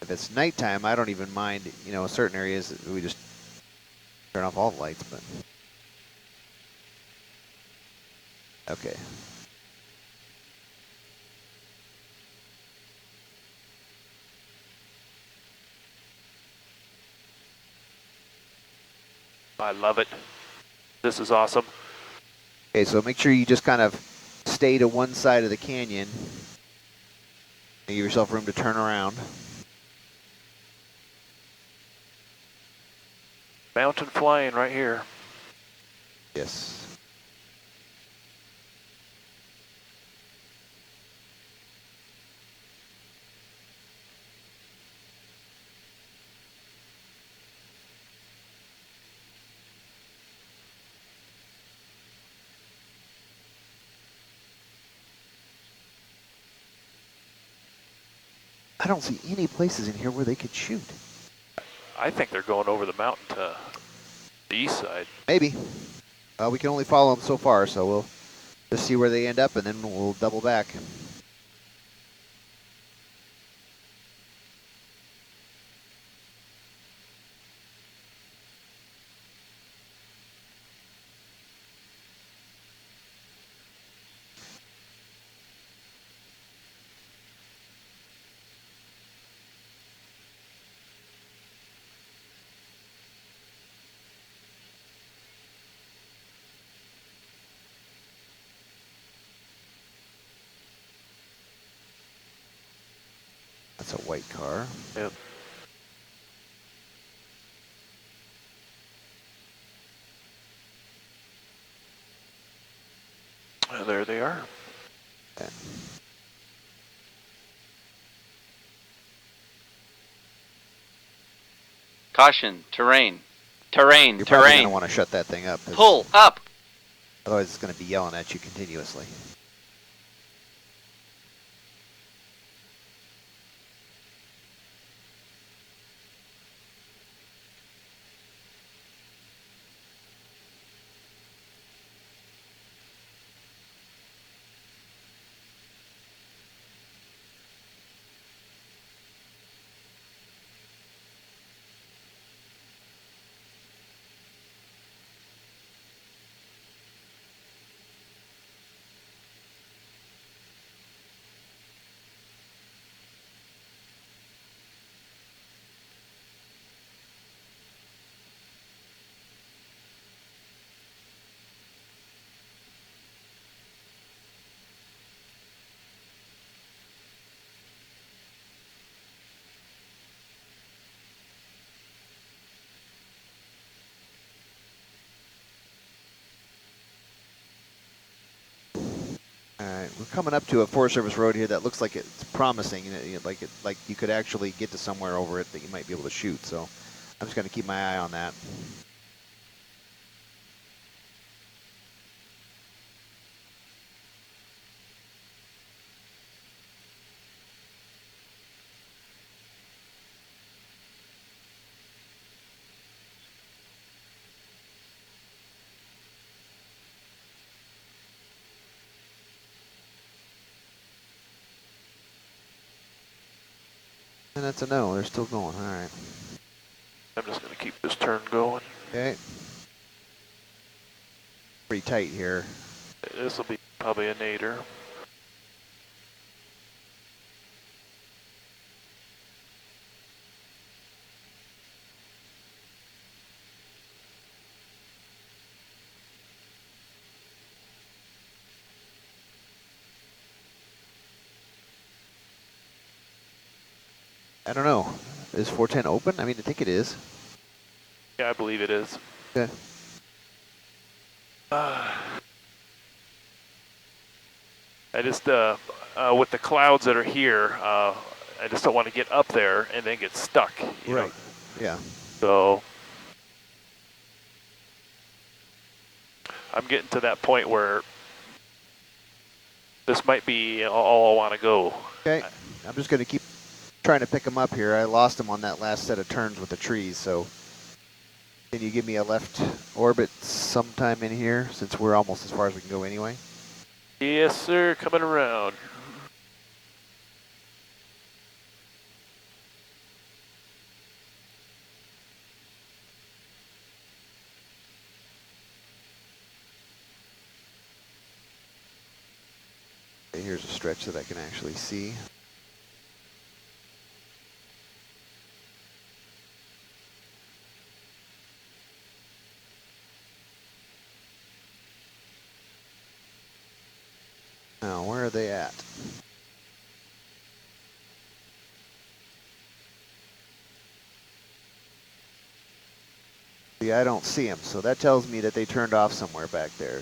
If it's nighttime, I don't even mind, you know, certain areas we just turn off all the lights, but. Okay. I love it. This is awesome. Okay, so make sure you just kind of stay to one side of the canyon. And give yourself room to turn around. Mountain flying right here. Yes. I don't see any places in here where they could shoot. I think they're going over the mountain to the east side. Maybe. We can only follow them so far, so we'll just see where they end up, and then we'll double back. That's a white car. Yep. There they are. Okay. Caution, terrain. Terrain, You're probably going terrain. to want to shut that thing up. Pull up. Otherwise, it's going to be yelling at you continuously. All right, we're coming up to a Forest Service road here that looks like it's promising, like you could actually get to somewhere over it that you might be able to shoot. So I'm just going to keep my eye on that. And that's a no. They're still going. All right. I'm just going to keep this turn going. Okay. Pretty tight here. This will be probably a nadir. I don't know. Is 410 open? I mean, I think it is. Yeah, I believe it is. Okay. I just, with the clouds that are here, I just don't want to get up there and then get stuck. You know? Yeah. So I'm getting to that point where this might be all I want to go. Okay, I'm just going to keep trying to pick him up here. I lost him on that last set of turns with the trees, so can you give me a left orbit sometime in here, since we're almost as far as we can go anyway? Yes, sir, coming around. Okay, here's a stretch that I can actually see. Now, where are they at? See, I don't see them, so that tells me that they turned off somewhere back there.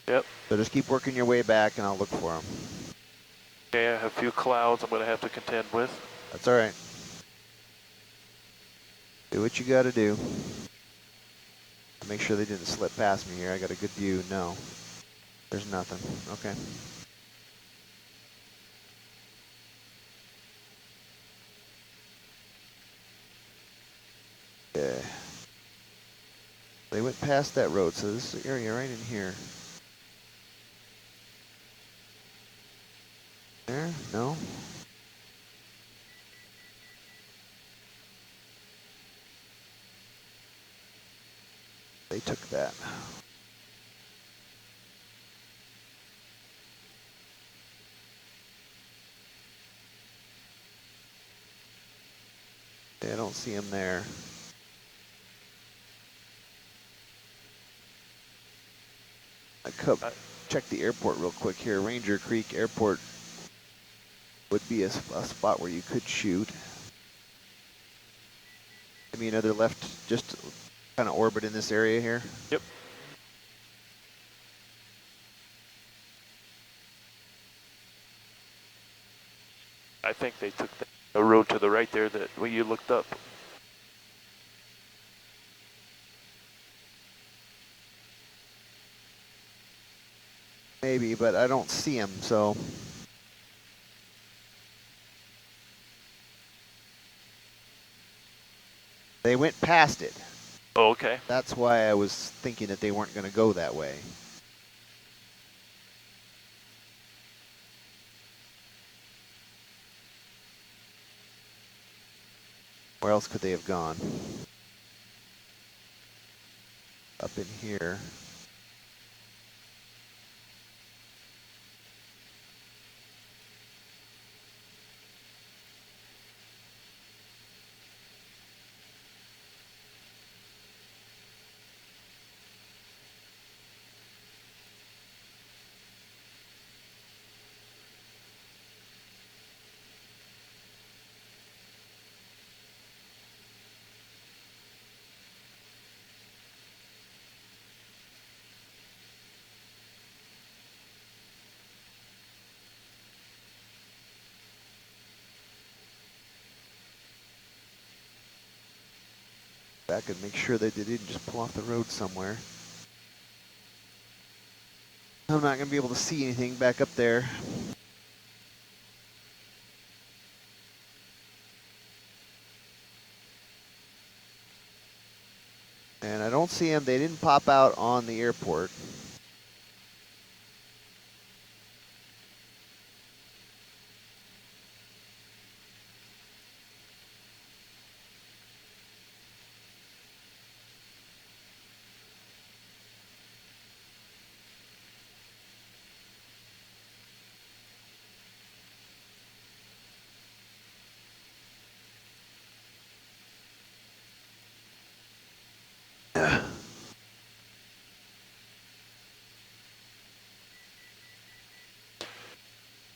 Yep. So just keep working your way back and I'll look for them. Okay, I have a few clouds I'm going to have to contend with. That's all right. Do what you got to do. Make sure they didn't slip past me here. I got a good view. No, there's nothing. Okay. Okay. They went past that road, so this is the area right in here. There? No? They took that. Okay, I don't see him there. Check the airport real quick here. Ranger Creek Airport would be a spot where you could shoot. Give me another left, just kind of orbit in this area here. Yep. I think they took the road to the right there that where you looked up. Maybe, but I don't see him, so. They went past it. Oh, okay. That's why I was thinking that they weren't going to go that way. Where else could they have gone? Up in here. Back and make sure that they didn't just pull off the road somewhere. I'm not going to be able to see anything back up there. And I don't see them. They didn't pop out on the airport.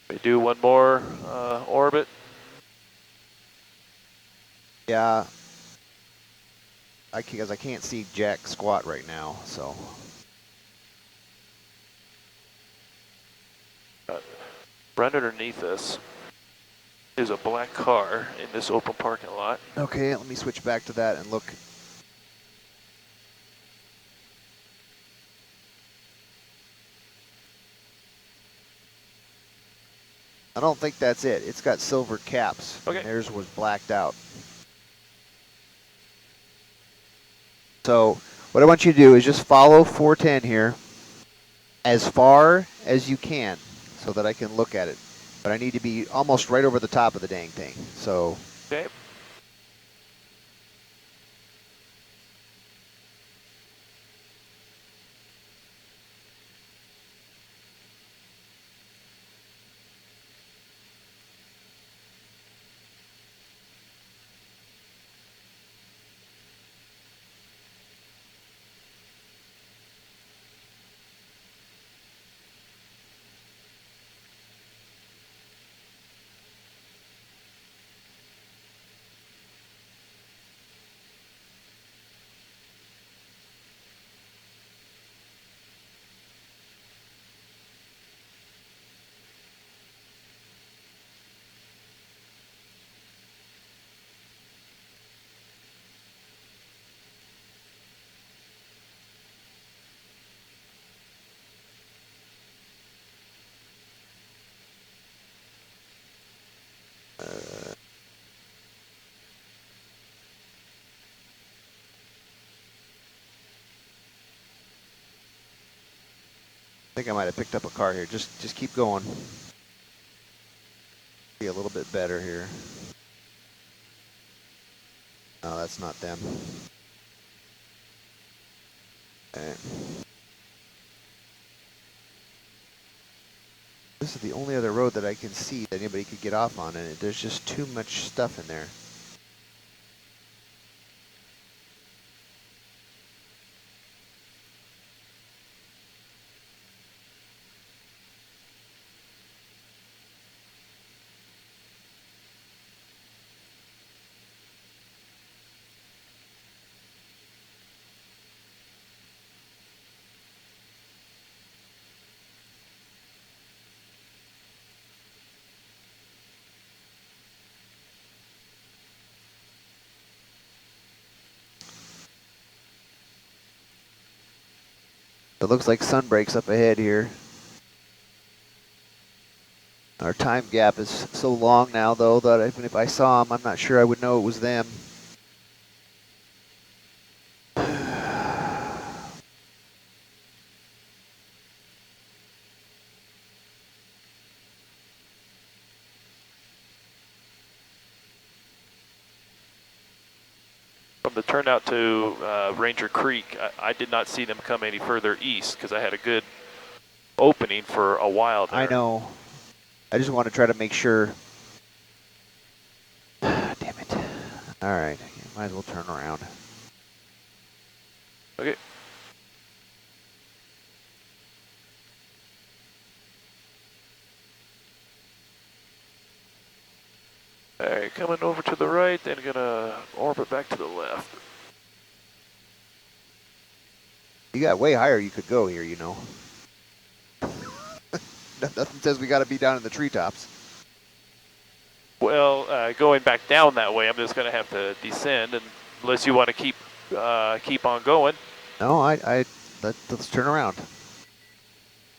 We do one more orbit. Yeah. Because I can't see jack squat right now, so. Right underneath us is a black car in this open parking lot. Okay, let me switch back to that and look. I don't think that's it. It's got silver caps. Okay. And theirs was blacked out. So what I want you to do is just follow 410 here as far as you can so that I can look at it. But I need to be almost right over the top of the dang thing. So. Okay. I think I might have picked up a car here. Just keep going. Be a little bit better here. No, that's not them. Okay. This is the only other road that I can see that anybody could get off on, and there's just too much stuff in there. It looks like Sunbreak's up ahead here. Our time gap is so long now, though, that even if I saw them, I'm not sure I would know it was them. From the turnout to Ranger Creek, I did not see them come any further east because I had a good opening for a while there. I know. I just want to try to make sure. Damn it. All right. Might as well turn around. Okay. All right, coming over to the right, then gonna orbit back to the left. You got way higher you could go here, you know. Nothing says we got to be down in the treetops. Well, going back down that way, I'm just gonna have to descend, and unless you want to keep on going. No, let's turn around.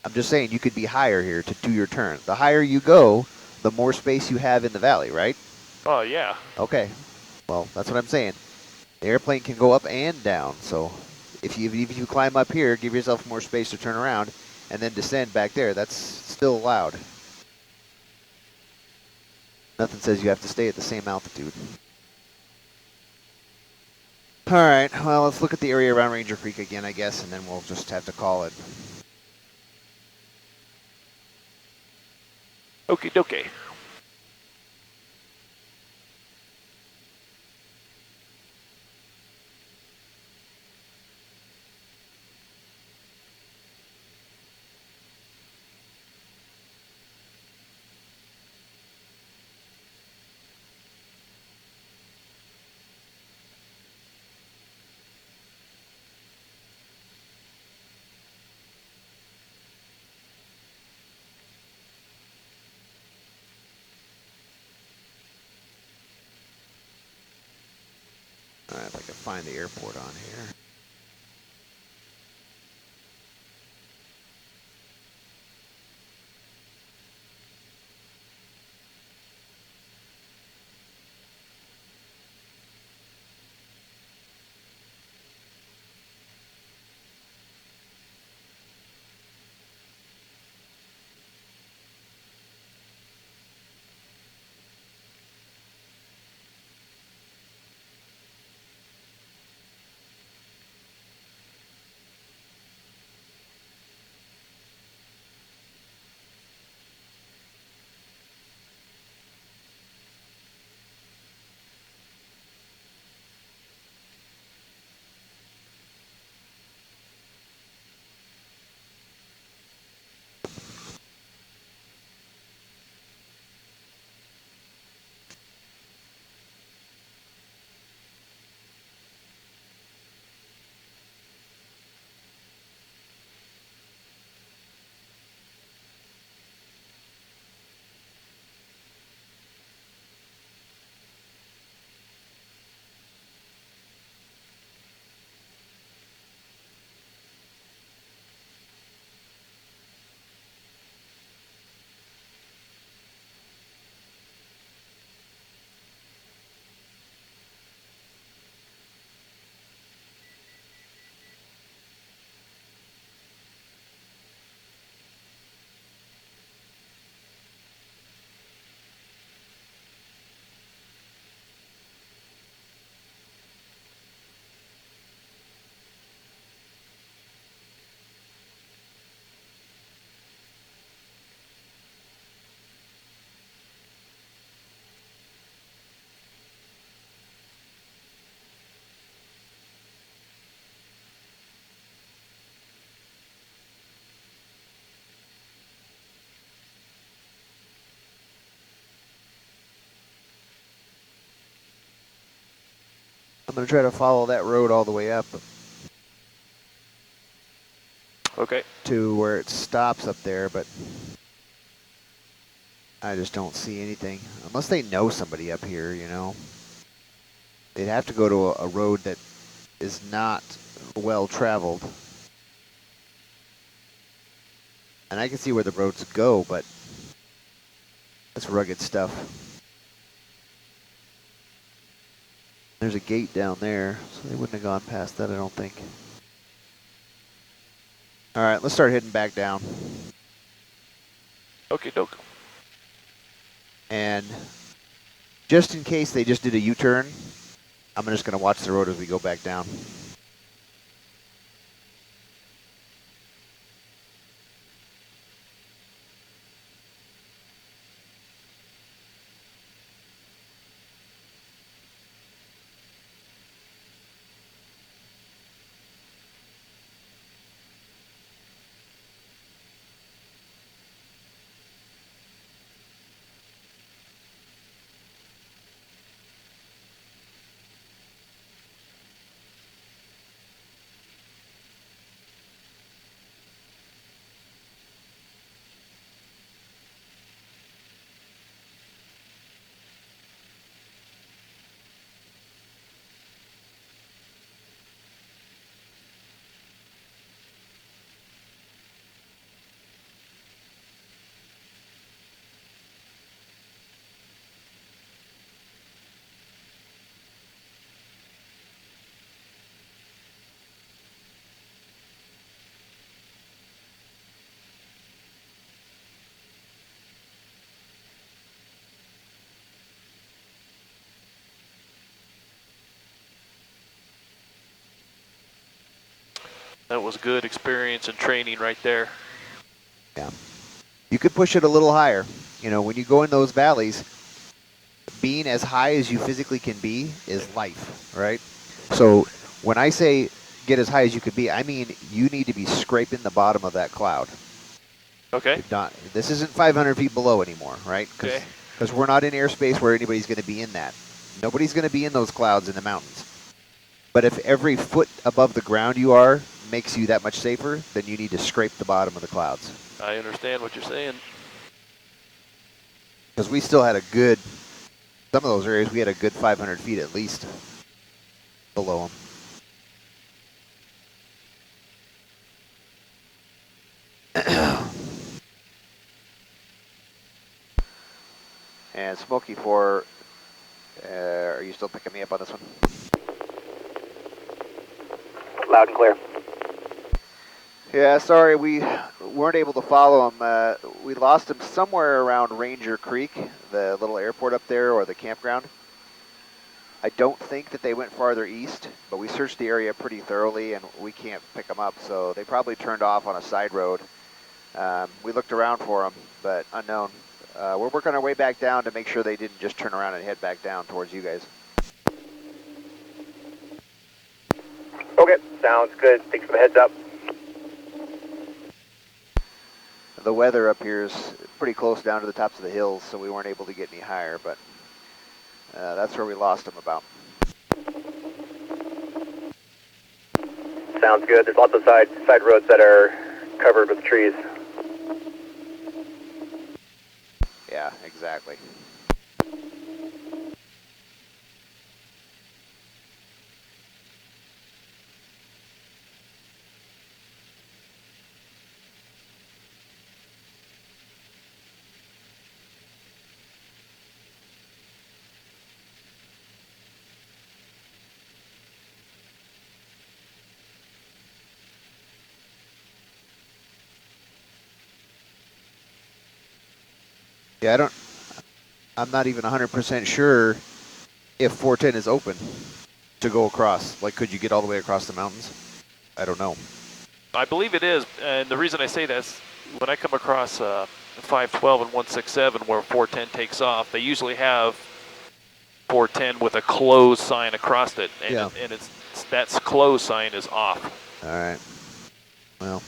I'm just saying you could be higher here to do your turn. The higher you go, the more space you have in the valley, right? Oh yeah. Okay. Well, that's what I'm saying. The airplane can go up and down, so if you climb up here, give yourself more space to turn around, and then descend back there. That's still allowed. Nothing says you have to stay at the same altitude. All right, well, let's look at the area around Ranger Creek again, I guess, and then we'll just have to call it. Okie dokie. All right, if I can find the airport on here. going to try to follow that road all the way up Okay. to where it stops up there, but I just don't see anything. Unless they know somebody up here, you know. They'd have to go to a road that is not well traveled. And I can see where the roads go, but that's rugged stuff. There's a gate down there, so they wouldn't have gone past that, I don't think. All right, let's start heading back down. Okie doke. And just in case they just did a U-turn, I'm just going to watch the road as we go back down. That was good experience and training right there. Yeah. You could push it a little higher. You know, when you go in those valleys, being as high as you physically can be is life, right? So when I say get as high as you could be, I mean you need to be scraping the bottom of that cloud. Okay. This isn't 500 feet below anymore, right? Okay. Because we're not in airspace where anybody's going to be in that. Nobody's going to be in those clouds in the mountains. But if every foot above the ground you are makes you that much safer, then you need to scrape the bottom of the clouds. I understand what you're saying. Because we still had a good, some of those areas, we had a good 500 feet at least below them. And Smokey 4, are you still picking me up on this one? Loud and clear. Yeah, sorry, we weren't able to follow him. We lost him somewhere around Ranger Creek, the little airport up there, or the campground. I don't think that they went farther east, but we searched the area pretty thoroughly and we can't pick them up, so they probably turned off on a side road. We looked around for them, but unknown. We're working our way back down to make sure they didn't just turn around and head back down towards you guys. Okay, sounds good. Thanks for the heads up. The weather up here is pretty close down to the tops of the hills, so we weren't able to get any higher, but that's where we lost them about. Sounds good. There's lots of side roads that are covered with trees. Yeah, exactly. Yeah, I'm not even 100% sure if 410 is open to go across. Like, could you get all the way across the mountains? I don't know. I believe it is, and the reason I say that is when I come across 512 and 167 where 410 takes off, they usually have 410 with a closed sign across it, and, yeah. and it's that closed sign is off. All right. Well,